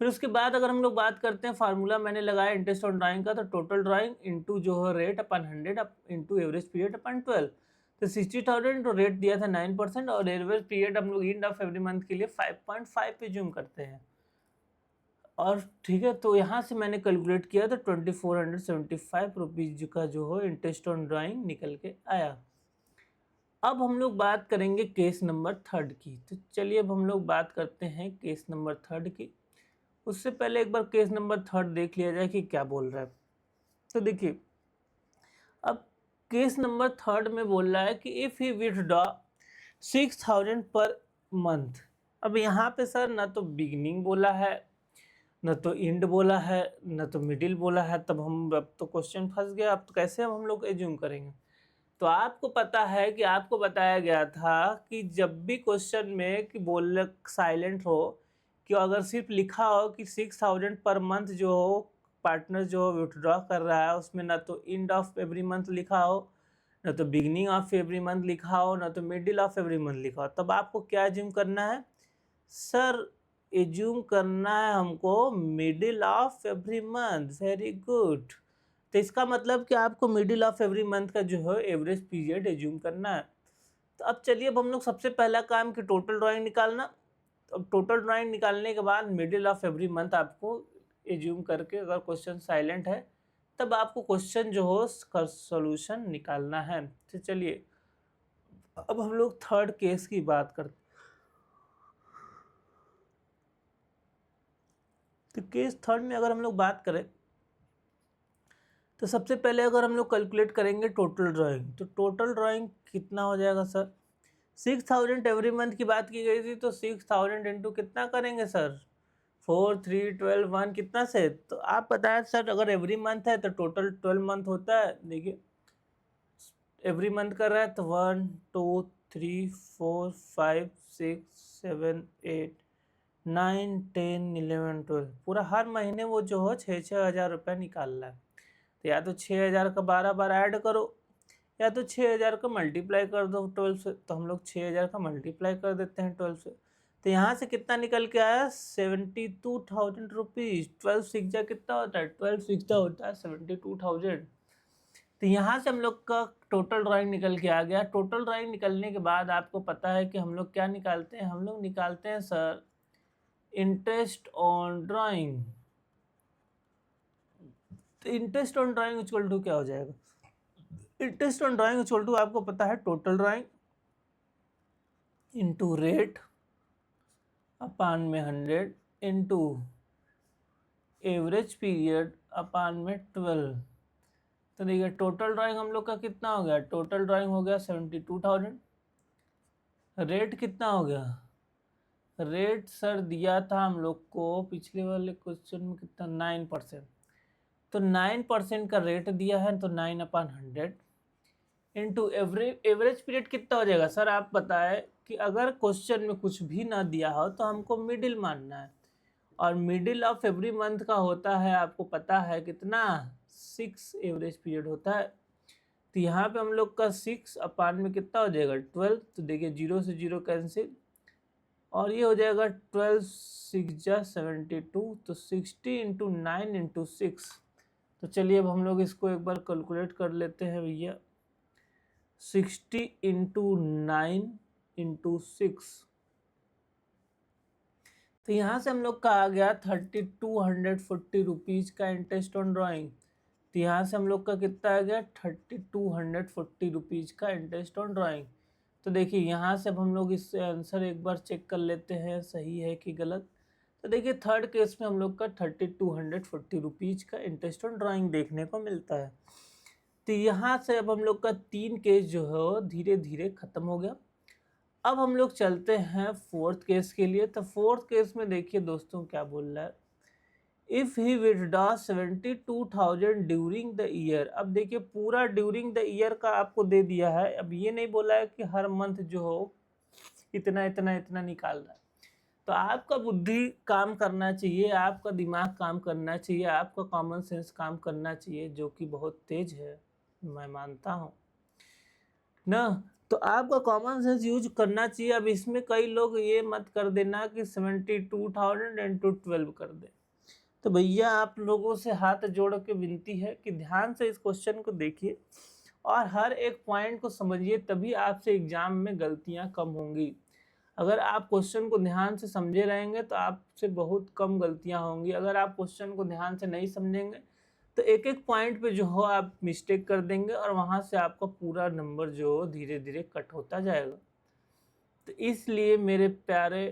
फिर उसके बाद अगर हम लोग बात करते हैं फार्मूला मैंने लगाया इंटरेस्ट ऑन ड्राइंग का, तो टोटल ड्राइंग इंटू जो है रेट अपन 100 इंटू एवरेज पीरियड अपन 12। तो 60,000 तो रेट दिया था 9% और एवरेज पीरियड हम लोग एंड ऑफ एवरी मंथ के लिए 5.5 पे जूम करते हैं। और ठीक है, तो यहाँ से मैंने कैलकुलेट किया तो 2475 रुपीज़ का जो हो इंटरेस्ट ऑन ड्राइंग निकल के आया। अब हम लोग बात करेंगे केस नंबर 3 की। तो चलिए अब हम लोग बात करते हैं केस नंबर 3 की। उससे पहले एक बार केस नंबर 3 देख लिया जाए कि क्या बोल रहा है। तो देखिए अब केस नंबर थर्ड में बोल रहा है कि if he withdraw 6,000 per month. अब यहाँ पे सर ना तो बिगिनिंग बोला है, न तो एंड बोला है, न तो मिडिल बोला है, तब अब तो क्वेश्चन फंस गया। अब तो कैसे हम लोग एज्यूम करेंगे? तो आपको पता है कि आपको बताया गया था कि जब भी क्वेश्चन में कि बोल साइलेंट हो, कि अगर सिर्फ लिखा हो कि 6,000 पर मंथ जो हो पार्टनर जो विथड्रॉ कर रहा है, उसमें ना तो एंड ऑफ एवरी मंथ लिखा हो, ना तो बिगिनिंग ऑफ एवरी मंथ लिखा हो, ना तो मिडिल ऑफ एवरी मंथ लिखा हो, तब आपको क्या एज्यूम करना है सर? एज्यूम करना है हमको middle of every month. Very good. तो इसका मतलब कि आपको मिडिल ऑफ एवरी मंथ का जो है एवरेज पीरियड एज्यूम करना है। तो अब चलिए, अब हम लोग सबसे पहला काम कि टोटल ड्राइंग निकालना। अब टोटल ड्राइंग निकालने के बाद मिडिल ऑफ एवरी मंथ आपको एज्यूम करके, अगर क्वेश्चन साइलेंट है तब आपको क्वेश्चन जो हो का सॉल्यूशन निकालना है। तो चलिए अब हम लोग थर्ड केस की बात करते हैं। तो केस थर्ड में अगर हम लोग बात करें तो सबसे पहले अगर हम लोग कैलकुलेट करेंगे टोटल ड्राइंग, तो टोटल ड्राइंग कितना हो जाएगा सर? 6,000 एवरी मंथ की बात की गई थी, तो 6,000 इंटू कितना करेंगे सर? 4, 3, 12, 1 कितना से? तो आप बताएं सर, अगर एवरी मंथ है तो टोटल 12 मंथ होता है। देखिए एवरी मंथ कर रहा है तो 1, 2, 3, 4, 5, 6, 7, 8, 9, 10, 11, 12, पूरा हर महीने वो जो हो 6-6 हज़ार रुपये निकाल रहा है। तो या तो 6,000 का 12 बार ऐड करो, या तो 6,000 का मल्टीप्लाई कर दो 12 से। तो हम लोग 6,000 का मल्टीप्लाई कर देते हैं 12 से। तो यहाँ से कितना निकल के आया? 72,000 रुपीज़। 12 सिक्स कितना होता है? 12 सिक्स होता है 72,000। तो यहाँ से हम लोग का टोटल ड्राइंग निकल के आ गया। टोटल ड्राइंग निकलने के बाद आपको पता है कि हम लोग क्या निकालते हैं? हम लोग निकालते हैं सर इंटरेस्ट ऑन ड्राइंग। तो interest on drawing equal to क्या हो जाएगा? Interest on drawing equal to आपको पता है total drawing into rate upon में 100 इंटू एवरेज पीरियड अपान में 12। तो देखिए टोटल ड्राइंग हम लोग का कितना हो गया? टोटल ड्राइंग हो गया 72,000। रेट कितना हो गया? रेट सर दिया था हम लोग को पिछले वाले क्वेश्चन में कितना? 9%। तो 9% का रेट दिया है, तो 9/100 इंटू एवरेज पीरियड कितना हो जाएगा सर? आप बताएं कि अगर क्वेश्चन में कुछ भी ना दिया हो तो हमको मिडिल मानना है, और मिडिल ऑफ एवरी मंथ का होता है, आपको पता है कितना? 6 एवरेज पीरियड होता है। तो यहाँ पे हम लोग का 6 अपान में कितना हो जाएगा? 12। तो देखिए 0 से 0 कैंसिल, और ये हो जाएगा 12 6 72। तो 60 इंटू 9 इंटू 6। तो चलिए अब हम लोग इसको एक बार कैलकुलेट कर लेते हैं भैया। 60 इंटू 9 इंटू 6। तो यहाँ से हम लोग का आ गया 3,240 रुपीज़ का इंटरेस्ट ऑन ड्राइंग। तो यहाँ से हम लोग का कितना आ गया? 3,240 रुपीज़ का इंटरेस्ट ऑन ड्राइंग। तो देखिए यहाँ से अब हम लोग इससे आंसर एक बार चेक कर लेते हैं सही है कि गलत। तो देखिए थर्ड केस में हम लोग का 3,240 रुपीज़ का इंटरेस्ट ऑन ड्राइंग देखने को मिलता है। तो यहाँ से अब हम लोग का 3 केस जो है धीरे धीरे ख़त्म हो गया। अब हम लोग चलते हैं फोर्थ केस के लिए। तो फोर्थ केस में देखिए दोस्तों क्या बोल रहा है, if he withdraw 72,000 during the year. अब देखिए पूरा ड्यूरिंग द ईयर का आपको दे दिया है। अब ये नहीं बोला है कि हर मंथ जो हो इतना इतना इतना निकाल रहा है। तो आपका बुद्धि काम करना चाहिए, आपका दिमाग काम करना चाहिए, आपका कॉमन सेंस काम करना चाहिए, जो कि बहुत तेज है, मैं मानता हूँ ना। तो आपका कॉमन सेंस यूज करना चाहिए। अब इसमें कई लोग ये मत कर देना कि 72,000 इंटू 12 कर दे। तो भैया आप लोगों से हाथ जोड़ के विनती है कि ध्यान से इस क्वेश्चन को देखिए और हर एक पॉइंट को समझिए, तभी आपसे एग्जाम में गलतियां कम होंगी। अगर आप क्वेश्चन को ध्यान से समझे रहेंगे तो आपसे बहुत कम गलतियां होंगी। अगर आप क्वेश्चन को ध्यान से नहीं समझेंगे तो एक एक पॉइंट पे जो हो आप मिस्टेक कर देंगे, और वहाँ से आपका पूरा नंबर जो हो धीरे धीरे कट होता जाएगा। तो इसलिए मेरे प्यारे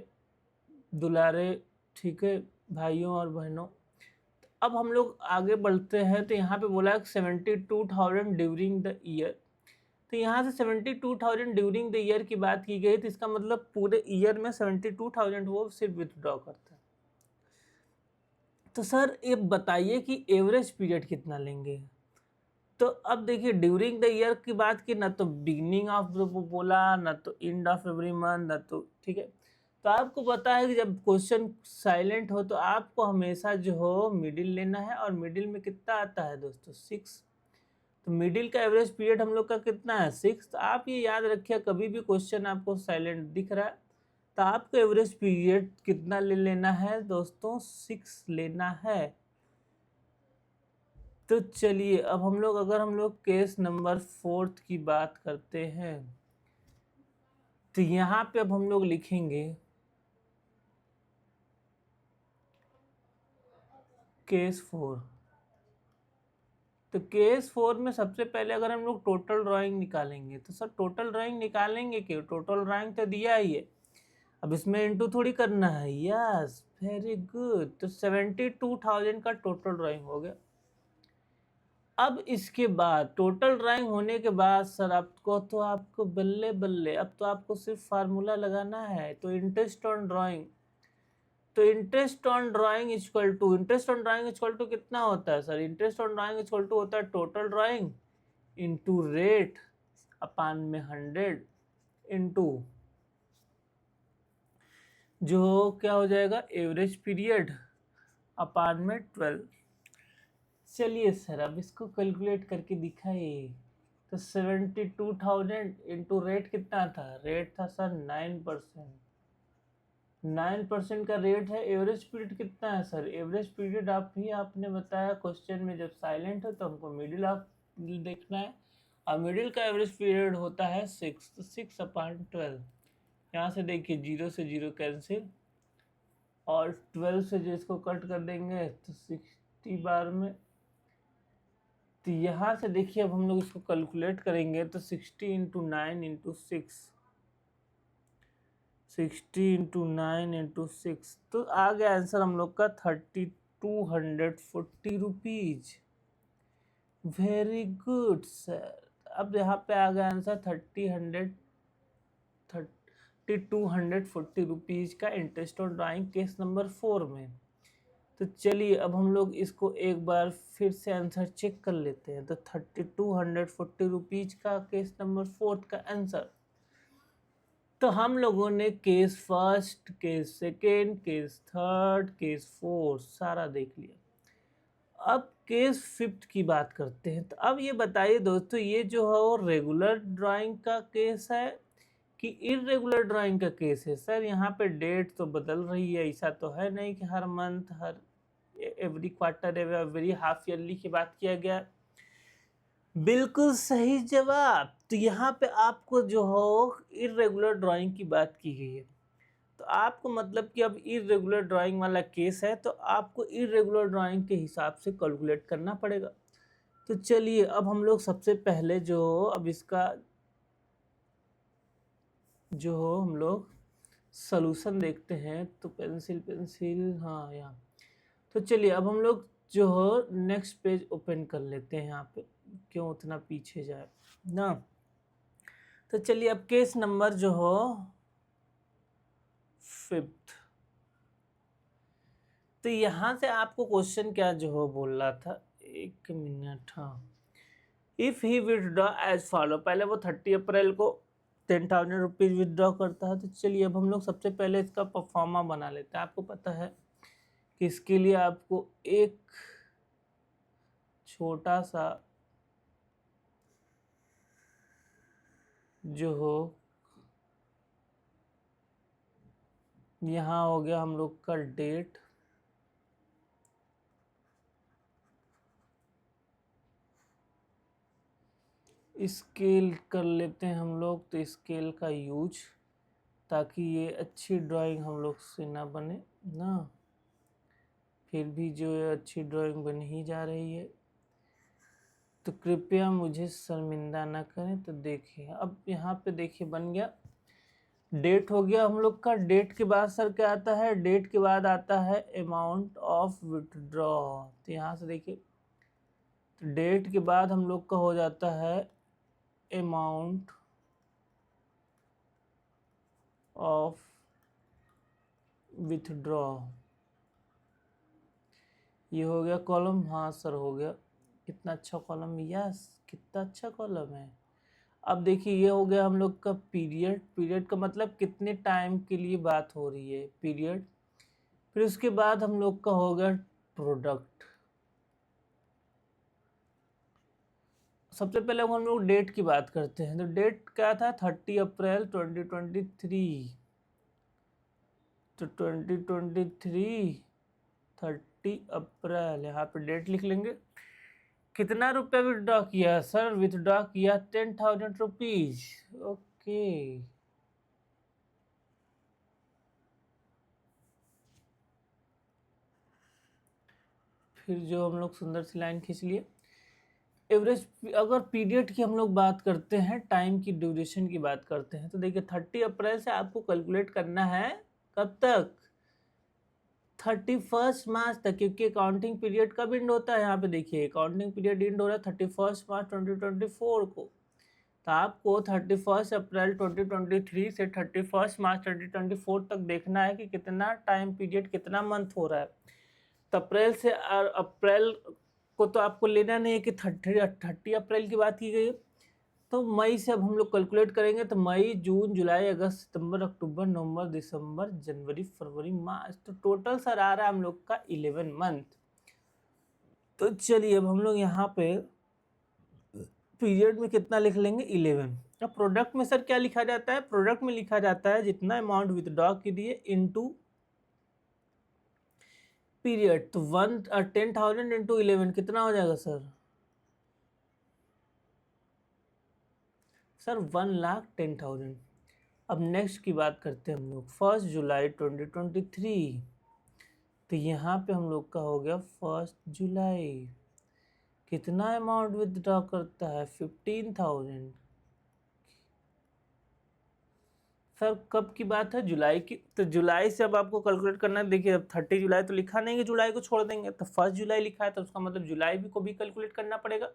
दुलारे ठीक है भाइयों और बहनों, अब हम लोग आगे बढ़ते हैं। तो यहाँ पे बोला है 72,000 ड्यूरिंग द ईयर। तो यहाँ से 72,000 ड्यूरिंग द ईयर की बात की गई, तो इसका मतलब पूरे ईयर में 72,000 वो सिर्फ विथड्रॉ करता है। तो सर ये बताइए कि एवरेज पीरियड कितना लेंगे। तो अब देखिए ड्यूरिंग द ईयर की बात की, ना तो बिगिनिंग ऑफ बोला, ना तो एंड ऑफ एवरी मंथ, ना तो, ठीक है। तो आपको पता है कि जब क्वेश्चन साइलेंट हो तो आपको हमेशा जो हो मिडिल लेना है, और मिडिल में कितना आता है दोस्तों 6। तो मिडिल का एवरेज पीरियड हम लोग का कितना है 6। तो आप ये याद रखिए, कभी भी क्वेश्चन आपको साइलेंट दिख रहा है तो आपको एवरेज पीरियड कितना ले लेना है दोस्तों, 6 लेना है। तो चलिए अब हम लोग, अगर हम लोग केस नंबर 4 की बात करते हैं, तो यहाँ पे अब हम लोग लिखेंगे केस 4। तो केस 4 में सबसे पहले अगर हम लोग टोटल ड्राइंग निकालेंगे, तो सर टोटल ड्राइंग निकालेंगे क्यों, टोटल ड्राइंग तो दिया ही है, अब इसमें इंटू थोड़ी करना है। Yes, very good. तो 72,000 का टोटल ड्राइंग हो गया। अब इसके बाद टोटल ड्राइंग होने के बाद सर आपको बल्ले बल्ले, अब तो आपको सिर्फ फार्मूला लगाना है। तो इंटरेस्ट ऑन ड्राइंग, तो interest on drawing equal to कितना होता है sir, interest on drawing equal to होता है total drawing into rate upon में 100 इंटू जो क्या हो जाएगा एवरेज पीरियड अपान में 12। चलिए सर अब इसको कैलकुलेट करके दिखाइए। तो 72,000 इंटू रेट कितना था, रेट था सर 9%। 9% का रेट है। एवरेज पीरियड कितना है सर, एवरेज पीरियड आपने बताया क्वेश्चन में जब साइलेंट है तो हमको मिडिल ऑफ देखना है, और मिडिल का एवरेज पीरियड होता है 6। तो 6/12, यहाँ से देखिए 0 से 0 कैंसिल, और 12 से जो इसको कट कर देंगे तो 60 बार में। तो यहाँ से देखिए अब हम लोग इसको कैलकुलेट करेंगे, तो 60 इंटू 9 इंटू 6, 60 इंटू 9 इंटू 6, तो आ गया आंसर हम लोग का 3240 रुपीज। Very good sir. अब यहाँ पे आ गया आंसर 3240 रुपीज का interest on drawing case number 4 में। तो चलिए अब हम लोग इसको एक बार फिर से आंसर चेक कर लेते हैं। तो 3240 रुपीज का केस नंबर 4 का आंसर। तो हम लोगों ने case first, case second, case third, case fourth सारा देख लिया। अब केस 5 की बात करते हैं। तो अब ये बताइए दोस्तों, ये जो है वो रेगुलर ड्राइंग का केस है कि इरेगुलर ड्राइंग का केस है। सर यहाँ पे डेट तो बदल रही है, ऐसा तो है नहीं कि हर मंथ, हर every quarter, every half yearly की बात किया गया। बिल्कुल सही जवाब। तो यहाँ पे आपको जो हो इरेगुलर ड्राइंग की बात की गई है, तो आपको मतलब कि अब इरेगुलर ड्राइंग वाला केस है तो आपको इरेगुलर ड्राइंग के हिसाब से कैलकुलेट करना पड़ेगा। तो चलिए अब हम लोग सबसे पहले जो अब इसका जो हम लोग सॉल्यूशन देखते हैं। तो पेंसिल हाँ यहाँ। तो चलिए अब हम लोग जो हो नेक्स्ट पेज ओपन कर लेते हैं। यहाँ पे क्यों उतना पीछे जाए ना। तो चलिए अब केस नंबर जो हो 5। तो यहाँ से आपको क्वेश्चन क्या जो हो बोल रहा था, एक मिनट, हाँ। If he withdraw as follow, पहले वो 30 अप्रैल को 10,000 रुपीज विथड्रॉ करता है। तो चलिए अब हम लोग सबसे पहले इसका परफॉर्मा बना लेते हैं। आपको पता है कि इसके लिए आपको एक छोटा सा जो हो, यहाँ हो गया हम लोग का डेट, स्केल कर लेते हैं हम लोग। तो स्केल का यूज, ताकि ये अच्छी ड्राइंग हम लोग से ना बने ना, फिर भी जो है अच्छी ड्राइंग बन ही जा रही है, तो कृपया मुझे शर्मिंदा ना करें। तो देखिए अब यहाँ पे देखिए बन गया, डेट हो गया हम लोग का। डेट के बाद सर क्या आता है, डेट के बाद आता है अमाउंट ऑफ विथड्रॉ। तो यहाँ से देखिए, तो डेट के बाद हम लोग का हो जाता है अमाउंट ऑफ विथड्रॉ, ये हो गया कॉलम। हाँ सर हो गया, कितना अच्छा कॉलम, यस कितना अच्छा कॉलम है। अब देखिए ये हो गया हम लोग का पीरियड, पीरियड का मतलब कितने टाइम के लिए बात हो रही है, पीरियड। फिर उसके बाद हम लोग का हो गया प्रोडक्ट। सबसे पहले हम लोग डेट की बात करते हैं, तो डेट क्या था, 30 अप्रैल 2023। तो 2023 30 अप्रैल, यहाँ पे डेट लिख लेंगे। कितना रुपया विथड्रॉ किया सर, विथड्रॉ किया 10,000 रुपीज। ओके, फिर जो हम लोग सुंदर सी लाइन खींच लिए। एवरेज, अगर पीरियड की हम लोग बात करते हैं, टाइम की ड्यूरेशन की बात करते हैं, तो देखिए 30 अप्रैल से आपको कैलकुलेट करना है कब तक, 31 मार्च तक, क्योंकि अकाउंटिंग पीरियड कब एंड होता है, यहाँ पे देखिए अकाउंटिंग पीरियड एंड हो रहा है 31 मार्च 2024 को। तो आपको 31 अप्रैल 2023 से 31 मार्च 2024 तक देखना है कि कितना टाइम पीरियड, कितना मंथ हो रहा है। तो अप्रैल से, अप्रैल को तो आपको लेना नहीं है कि 30 अप्रैल की बात की गई है, तो मई से अब हम लोग कैलकुलेट करेंगे। तो मई, जून, जुलाई, अगस्त, सितंबर, अक्टूबर, नवंबर, दिसंबर, जनवरी, फरवरी, मार्च, तो टोटल सर आ रहा है हम लोग का 11 मंथ। तो चलिए अब हम लोग यहाँ पे पीरियड में कितना लिख लेंगे, 11। अब प्रोडक्ट में सर क्या लिखा जाता है, प्रोडक्ट में लिखा जाता है जितना अमाउंट विथड्रॉ की दिए इनटू पीरियड। तो 10,000 इंटू 11 कितना हो जाएगा सर, 1,10,000। अब नेक्स्ट की बात करते हैं हम लोग, 1 जुलाई 2023। तो यहाँ पे हम लोग का हो गया 1 जुलाई, कितना अमाउंट विथड्रॉ करता है, 15,000। सर कब की बात है, जुलाई की। तो जुलाई से अब आपको कैलकुलेट करना है। देखिए अब 30 जुलाई तो लिखा नहीं है, जुलाई को छोड़ देंगे, तो 1 जुलाई लिखा है, तो उसका मतलब जुलाई भी को भी कैलकुलेट करना पड़ेगा।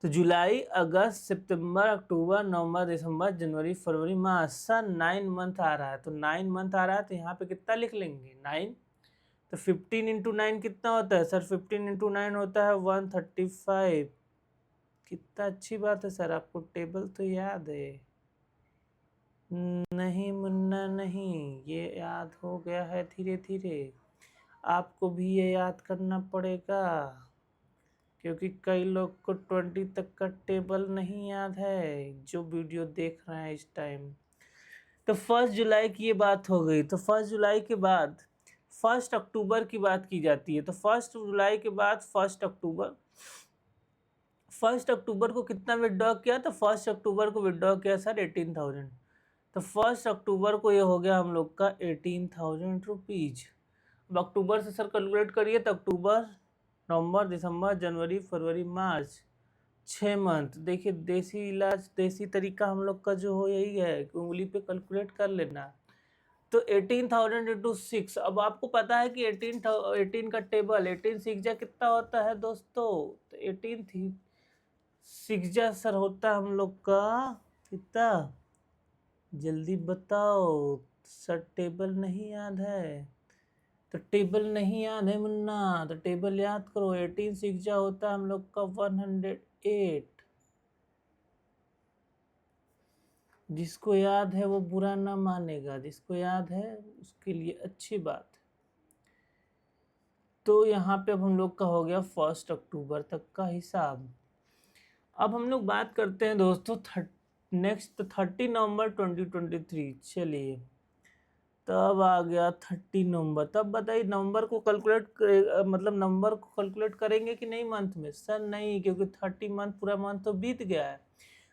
तो जुलाई, अगस्त, सितंबर, अक्टूबर, नवंबर, दिसंबर, जनवरी, फरवरी, मार्च, सर 9 मंथ आ रहा है। तो 9 मंथ आ रहा है, तो यहाँ पे कितना लिख लेंगे, 9। तो 15 इंटू 9 कितना होता है सर, 15 इंटू 9 होता है 135। कितना अच्छी बात है सर, आपको टेबल तो याद है। नहीं मुन्ना नहीं, ये याद हो गया है धीरे धीरे, आपको भी ये याद करना पड़ेगा, क्योंकि कई लोग को 20 तक का टेबल नहीं याद है जो वीडियो देख रहे हैं इस टाइम। तो 1 जुलाई की ये बात हो गई। तो 1 जुलाई के बाद 1 अक्टूबर की बात की जाती है। तो 1 जुलाई के बाद 1 अक्टूबर, 1 अक्टूबर को कितना विड्रॉ किया, तो 1 अक्टूबर को विड्रॉ किया सर 18,000। तो 1 अक्टूबर को ये हो गया हम लोग का 18,000 रुपीज। अब अक्टूबर से सर कैलकुलेट करिए, तो अक्टूबर, नवंबर, दिसंबर, जनवरी, फरवरी, मार्च, 6 मंथ। देखिए देसी इलाज, देसी तरीका हम लोग का जो हो यही है कि उंगली पे कैलकुलेट कर लेना। तो 18,000 इंटू 6। अब आपको पता है कि 18 का टेबल 18 सिक्स कितना होता है दोस्तों, तो 18 थी 6 सर होता है हम लोग का कितना, जल्दी बताओ सर, टेबल नहीं याद है। तो टेबल नहीं याद है मुन्ना, तो टेबल याद करो, 18 6 होता है हम लोग का 108। जिसको याद है वो बुरा ना मानेगा, जिसको याद है उसके लिए अच्छी बात है। तो यहाँ पे अब हम लोग का हो गया 1 अक्टूबर तक का हिसाब। अब हम लोग बात करते हैं दोस्तों नेक्स्ट 30 नवंबर 2023। चलिए तब आ गया 30 नवंबर। तब बताइए नवंबर को कैलकुलेट मतलब नवंबर को कैलकुलेट करेंगे कि नहीं मंथ में, सर नहीं, क्योंकि 30 मंथ पूरा मंथ तो बीत गया है।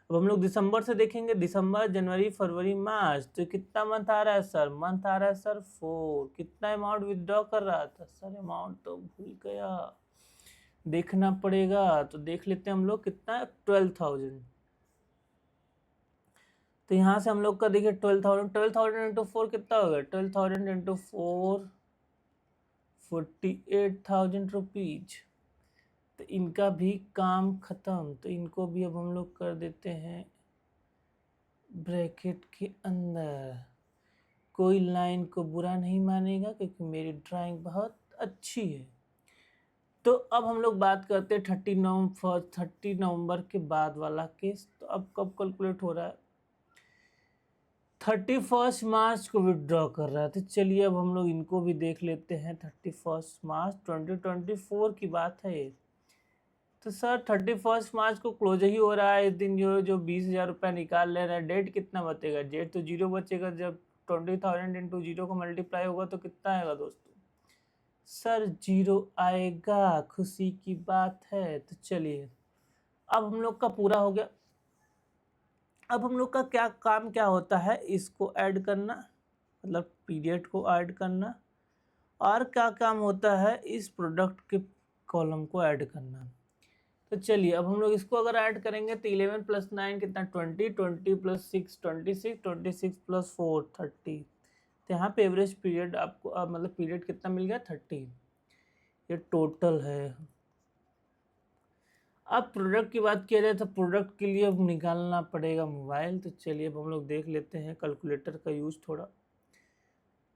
अब हम लोग दिसंबर से देखेंगे, दिसंबर, जनवरी, फरवरी, मार्च, तो कितना मंथ आ रहा है सर, मंथ आ रहा है सर 4। कितना अमाउंट विथड्रॉ कर रहा था सर, अमाउंट तो भूल गया, देखना पड़ेगा। तो देख लेते हैं हम लोग, कितना 12,000। तो यहाँ से हम लोग का देखिए 12,000 इंटू 4 कितना हो गया, 12,000 इंटू 4 48,000 रुपीज। तो इनका भी काम ख़त्म। तो इनको भी अब हम लोग कर देते हैं ब्रैकेट के अंदर। कोई लाइन को बुरा नहीं मानेगा क्योंकि मेरी ड्राइंग बहुत अच्छी है। तो अब हम लोग बात करते हैं 30 नवंबर के बाद वाला केस। तो अब कब कैलकुलेट हो रहा है? 31 मार्च को विड्रॉ कर रहा है। तो चलिए अब हम लोग इनको भी देख लेते हैं। 31 मार्च 2024 की बात है ये। तो सर 31 मार्च को क्लोज ही हो रहा है। इस दिन जो 20,000 रुपये निकाल ले रहा है, डेट कितना बचेगा? डेट तो 0 बचेगा। जब 20,000 इंटू 0 को मल्टीप्लाई होगा तो कितना आएगा दोस्तों? सर 0 आएगा। खुशी की बात है। तो चलिए अब हम लोग का पूरा हो गया। अब हम लोग का काम क्या होता है? इसको ऐड करना, मतलब पीरियड को ऐड करना, और क्या काम होता है? इस प्रोडक्ट के कॉलम को ऐड करना। तो चलिए अब हम लोग इसको अगर ऐड करेंगे तो 11 + 9 कितना? 20, 20 + 6 26, 26 + 4 30। तो यहाँ पे एवरेज पीरियड आपको मतलब पीरियड कितना मिल गया? 30। ये टोटल है। अब प्रोडक्ट की बात किया जाए तो प्रोडक्ट के लिए अब निकालना पड़ेगा मोबाइल। तो चलिए अब हम लोग देख लेते हैं कैलकुलेटर का यूज थोड़ा।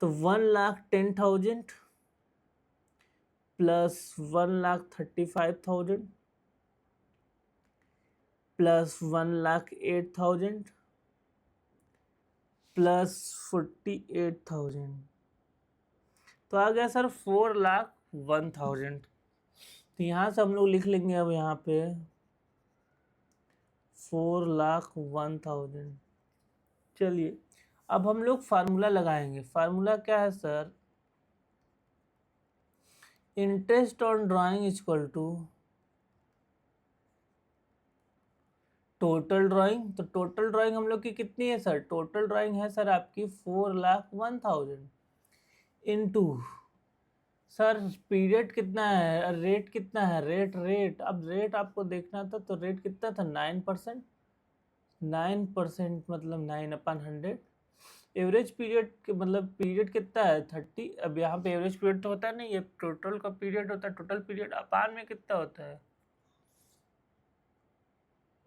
तो 1,10,000 प्लस 1,35,000 प्लस 1,08,000 प्लस 48,000, तो आ गया सर 4,01,000। तो यहाँ से हम लोग लिख लेंगे अब यहाँ पे 4,01,000। चलिए अब हम लोग फार्मूला लगाएंगे। फार्मूला क्या है sir? Interest on drawing equal to total drawing. तो टोटल ड्राइंग हम लोग की कितनी है सर? टोटल ड्राइंग है सर आपकी 4,01,000 इंटू सर पीरियड कितना है, रेट कितना है? रेट अब रेट आपको देखना था। तो रेट कितना था? 9%। 9% मतलब 9/100। एवरेज पीरियड मतलब पीरियड कितना है? 30। अब यहाँ पे एवरेज पीरियड तो होता नहीं, ये टोटल का पीरियड होता है। टोटल पीरियड अपान में कितना होता है?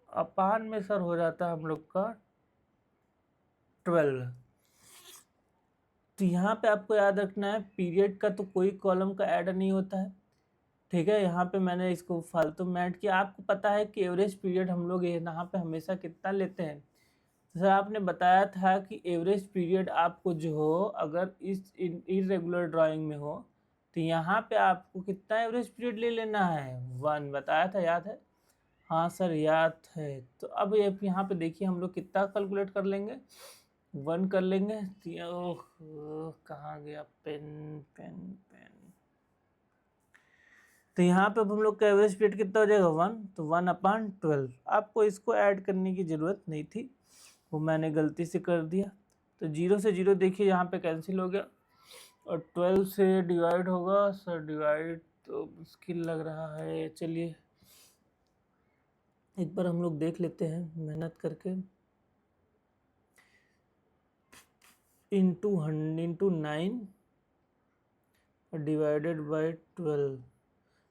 अपान में सर हो जाता है हम लोग का 12। तो यहाँ पे आपको याद रखना है पीरियड का तो कोई कॉलम का ऐड नहीं होता है, ठीक है। यहाँ पे मैंने इसको फालतू में ऐड किया। आपको पता है कि एवरेज पीरियड हम लोग यहाँ पे हमेशा कितना लेते हैं? सर आपने बताया था कि एवरेज पीरियड आपको जो हो अगर इस इरेगुलर ड्राइंग में हो तो यहाँ पे आपको कितना एवरेज पीरियड ले लेना है? 1 बताया था, याद है? हाँ सर याद है। तो अब ये यहाँ पे देखिए हम लोग कितना कैलकुलेट कर लेंगे? 1 कर लेंगे। ओह कहाँ गया पेन पेन पेन। तो यहाँ पे अब हम लोग का एवरेज पीरियड कितना हो जाएगा? 1। तो 1/12। आपको इसको ऐड करने की ज़रूरत नहीं थी, वो मैंने गलती से कर दिया। तो 0 से 0 देखिए यहाँ पे कैंसिल हो गया, और 12 से डिवाइड होगा। सर डिवाइड तो मुश्किल लग रहा है। चलिए एक बार हम लोग देख लेते हैं मेहनत करके। इंटू 9 डिवाइडेड बाई 12,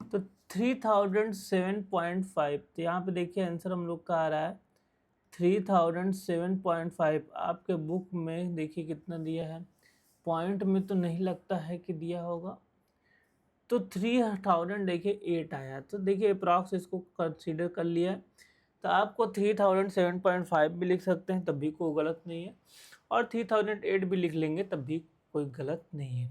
तो 3007.5। तो यहाँ पे देखिए आंसर हम लोग का आ रहा है 3007.5। आपके बुक में देखिए कितना दिया है, पॉइंट में तो नहीं लगता है कि दिया होगा। तो 3000 देखिए 8 आया। तो देखिए अप्रॉक्स इसको कंसीडर कर लिया है। तो आपको 3007.5 भी लिख सकते हैं, तब भी कोई गलत नहीं है, और 3008 भी लिख लेंगे तब भी कोई गलत नहीं है।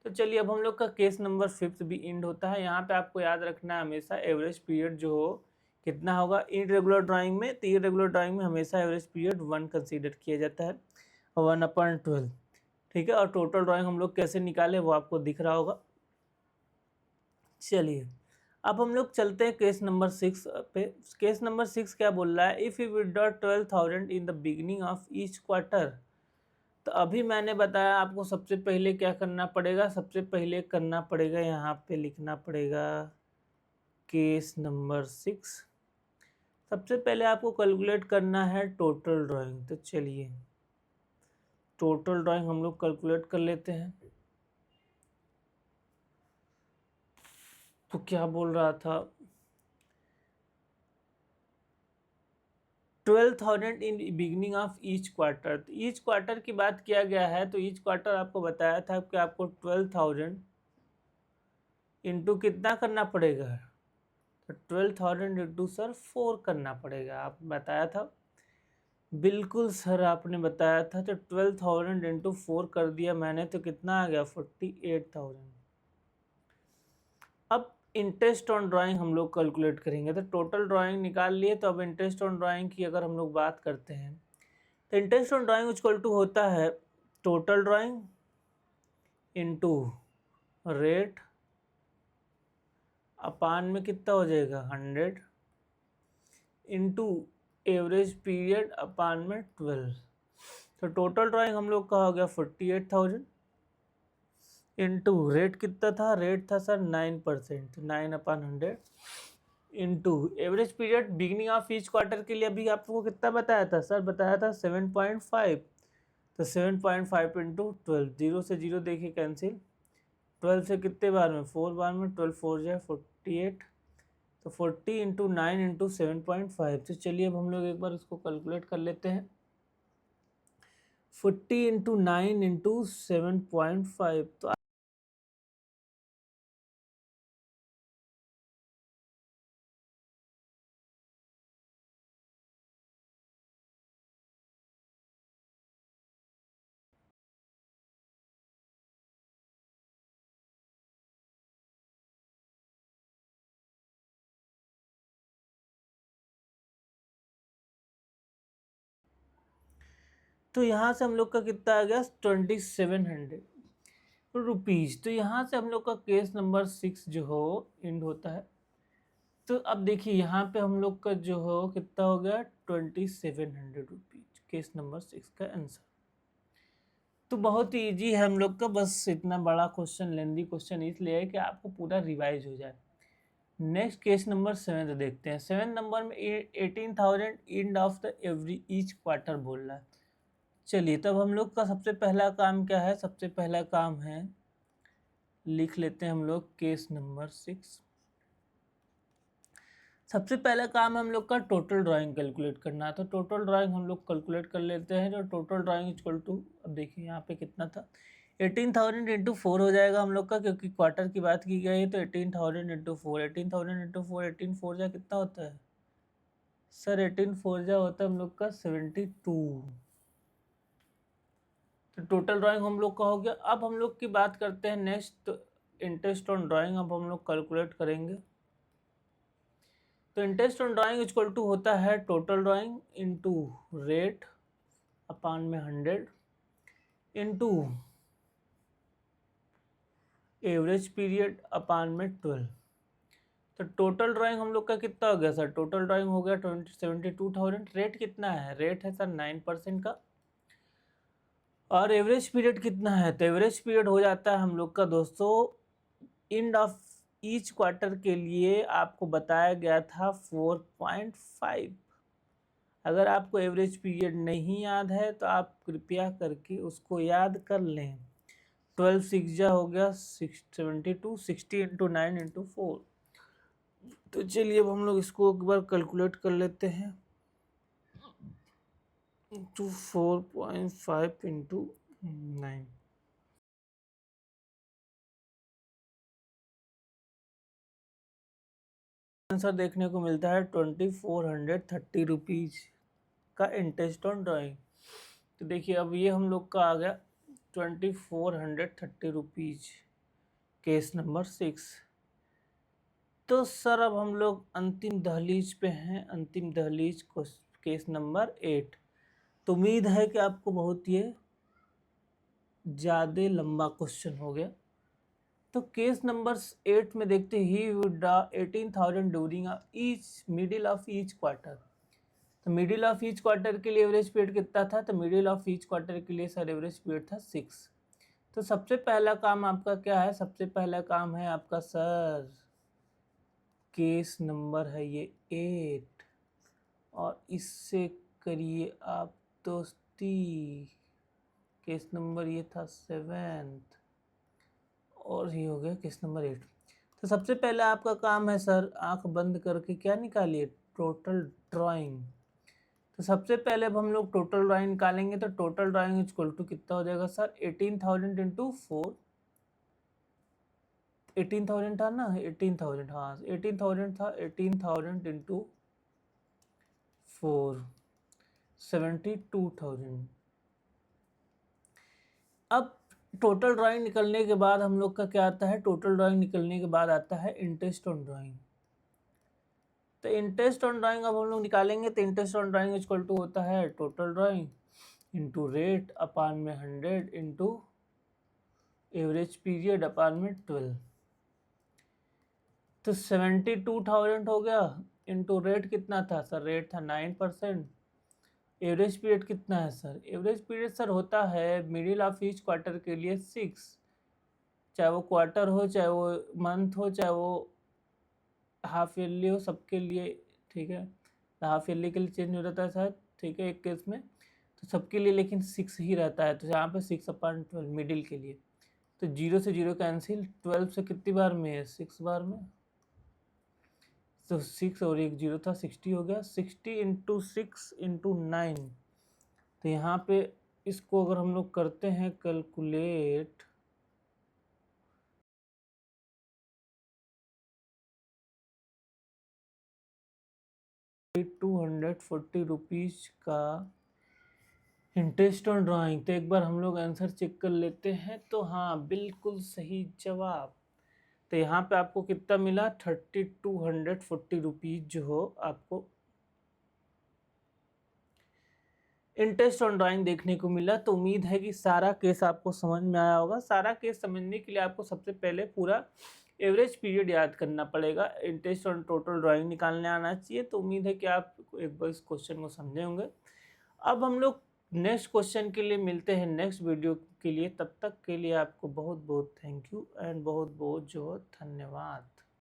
तो चलिए अब हम लोग का केस नंबर 5 भी एंड होता है। यहाँ पे आपको याद रखना है हमेशा एवरेज पीरियड जो हो कितना होगा इरेगुलर ड्राइंग में। तो इरेगुलर ड्राइंग में हमेशा एवरेज पीरियड 1 कंसीडर किया जाता है, 1/12, ठीक है। और टोटल ड्राइंग हम लोग कैसे निकाले वो आपको दिख रहा होगा। चलिए अब हम लोग चलते हैं केस नंबर 6 पे। केस नंबर 6 क्या बोल रहा है? If you withdraw 12,000 in the beginning of each quarter. तो अभी मैंने बताया आपको सबसे पहले क्या करना पड़ेगा। सबसे पहले करना पड़ेगा यहाँ पे लिखना पड़ेगा केस नंबर 6। सबसे पहले आपको कैलकुलेट करना है टोटल ड्राइंग। तो चलिए टोटल ड्राइंग हम लोग कैलकुलेट कर लेते हैं। तो क्या बोल रहा था? 12,000 इन बिगनिंग ऑफ ईच क्वार्टर। तो ईच क्वार्टर की बात किया गया है, तो ईच क्वार्टर आपको बताया था कि आपको 12,000 इंटू कितना करना पड़ेगा, तो 12,000 इंटू सर 4 करना पड़ेगा, आप बताया था। बिल्कुल सर आपने बताया था, तो 12,000 इंटू 4 कर दिया मैंने, तो कितना आ गया 48,000। अब इंटरेस्ट ऑन ड्राइंग हम लोग कैलकुलेट करेंगे, तो टोटल ड्राइंग निकाल लिए, तो अब इंटरेस्ट ऑन ड्राइंग की अगर हम लोग बात करते हैं, तो interest on drawing equal to होता है total drawing into rate upon में कितना हो जाएगा 100 इनटू एवरेज पीरियड अपान में 12। तो टोटल ड्राइंग हम लोग का हो गया 48,000 इनटू रेट कितना था, रेट था sir 9%, 9/100 into average period beginning of each quarter के लिए अभी आपको कितना बताया था सर, बताया था 7.5। तो 7.5 इंटू 12, 0 से 0 देखिए कैंसिल, 12 से कितने बार में 4 बार में, 12 4 जाए 48, तो 40 इंटू 9 इंटू 7.5। तो चलिए अब हम लोग एक बार इसको कैलकुलेट कर लेते हैं। 40 इंटू 9 इंटू 7.5, तो यहाँ से हम लोग का कितना आ गया 2700 रुपीज़। तो यहाँ से हम लोग का केस नंबर 6 जो हो एंड होता है। तो अब देखिए यहाँ पे हम लोग का जो हो कितना हो गया 2700 रुपीज़, केस नंबर 6 का आंसर। तो बहुत ही ईजी है हम लोग का, बस इतना बड़ा क्वेश्चन, लेंदी क्वेश्चन इसलिए है कि आपको पूरा रिवाइज हो जाए। नेक्स्ट केस नंबर 7 देखते हैं। 7 नंबर में 18,000 end of the every each quarter बोल रहा है। चलिए तब हम लोग का सबसे पहला काम क्या है, सबसे पहला काम है लिख लेते हैं हम लोग केस नंबर 6। सबसे पहला काम हम लोग का टोटल ड्राइंग कैलकुलेट करना है। तो टोटल ड्राइंग हम लोग कैलकुलेट कर लेते हैं। जो टोटल ड्राइंग इक्वल टू, अब देखिए यहाँ पे कितना था 18,000 इंटू 4 हो जाएगा हम लोग का, क्योंकि क्वार्टर की बात की गई है। तो 18,000 इंटू 4, 18,000 इंटू 4, 18 4 जा कितना होता है सर, 18 4 जा होता है हम लोग का 72। तो टोटल ड्राइंग हम लोग का हो गया। अब हम लोग की बात करते हैं नेक्स्ट इंटरेस्ट ऑन ड्राइंग। अब हम लोग कैलकुलेट करेंगे। तो interest on drawing equal to होता है total drawing into rate upon में 100 इनटू एवरेज पीरियड अपान में 12। तो टोटल ड्राइंग हम लोग का कितना हो गया सर, टोटल ड्राइंग हो गया 72,000। रेट कितना है, रेट है सर 9% का। और एवरेज पीरियड कितना है, तो एवरेज पीरियड हो जाता है हम लोग का दोस्तों एंड ऑफ ईच क्वार्टर के लिए आपको बताया गया था 4.5। अगर आपको एवरेज पीरियड नहीं याद है तो आप कृपया करके उसको याद कर लें। 12 6 जा हो गया 72, 60 इंटू 9 इंटू 4। तो चलिए अब हम लोग इसको एक बार कैलकुलेट कर लेते हैं। टू 4.5 इंटू 9, आंसर देखने को मिलता है 2430 रुपीज़ का इंटरेस्ट ऑन ड्राइंग। तो देखिए अब ये हम लोग का आ गया 2430 रुपीज़, केस नंबर 6। तो सर अब हम लोग अंतिम दहलीज पे हैं, अंतिम दहलीज को केस नंबर 8। तो उम्मीद है कि आपको बहुत ये ज़्यादा लंबा क्वेश्चन हो गया। तो केस नंबर 8 में देखते he would draw 18,000 during each middle of each quarter. तो मिडिल ऑफ ईच क्वार्टर के लिए एवरेज पीरियड कितना था, तो मिडिल ऑफ ईच क्वार्टर के लिए सर एवरेज पीरियड था 6। तो सबसे पहला काम आपका क्या है, सबसे पहला काम है आपका सर केस नंबर है ये 8, और इससे करिए आप दोस्ती। केस नंबर ये था 7 और ये हो गया केस नंबर 8। तो सबसे पहले आपका काम है सर आंख बंद करके क्या निकालिए, टोटल ड्राइंग तो सबसे पहले अब हम लोग टोटल ड्राइंग निकालेंगे, तो टोटल ड्राइंग इक्वल टू कितना हो जाएगा सर, 18,000 इंटू 4, 18,000 था ना, 18,000, हाँ 18,000 था, 18,000 इंटू 4, 72,000। अब टोटल ड्राइंग निकलने के बाद हम लोग का क्या आता है, टोटल ड्राइंग निकलने के बाद आता है इंटरेस्ट ऑन ड्राइंग। तो इंटरेस्ट ऑन ड्राइंग अब हम लोग निकालेंगे, तो interest on drawing equal to होता है total drawing into rate upon में 100 इंटू एवरेज पीरियड अपान में 12। तो 72,000 हो गया, इंटू रेट कितना था सर, रेट था 9%। एवरेज पीरियड कितना है सर, एवरेज पीरियड सर होता है मिडिल ऑफ ईच क्वार्टर के लिए 6, चाहे वो क्वार्टर हो, चाहे वो मंथ हो, चाहे वो हाफ ईयरली हो, सबके लिए, ठीक है। हाफ ईयरली के लिए चेंज हो जाता है शायद, ठीक है, एक केस में, तो सबके लिए लेकिन 6 ही रहता है। तो यहाँ पे 6/12 मिडिल के लिए, तो 0 से 0 कैंसिल, 12 से कितनी बार में है, 6 बार में, तो 6 और एक 0 था, 60 हो गया, 60 इंटू 6 इंटू 9। तो यहाँ पे इसको अगर हम लोग करते हैं कैलकुलेट, 240 रुपीज़ का इंटरेस्ट ऑन ड्राइंग। तो एक बार हम लोग आंसर चेक कर लेते हैं, तो हाँ बिल्कुल सही जवाब। तो यहाँ पे आपको कितना मिला, 3240 रुपीज़ जो हो आपको इंटरेस्ट ऑन ड्राइंग देखने को मिला। तो उम्मीद है कि सारा केस आपको समझ में आया होगा। सारा केस समझने के लिए आपको सबसे पहले पूरा एवरेज पीरियड याद करना पड़ेगा, इंटरेस्ट ऑन टोटल ड्राइंग निकालने आना चाहिए। तो उम्मीद है कि आप एक बार इस क्वेश्चन को समझे होंगे। अब हम लोग नेक्स्ट क्वेश्चन के लिए मिलते हैं नेक्स्ट वीडियो के लिए। तब तक के लिए आपको बहुत बहुत थैंक यू एंड बहुत बहुत जो धन्यवाद।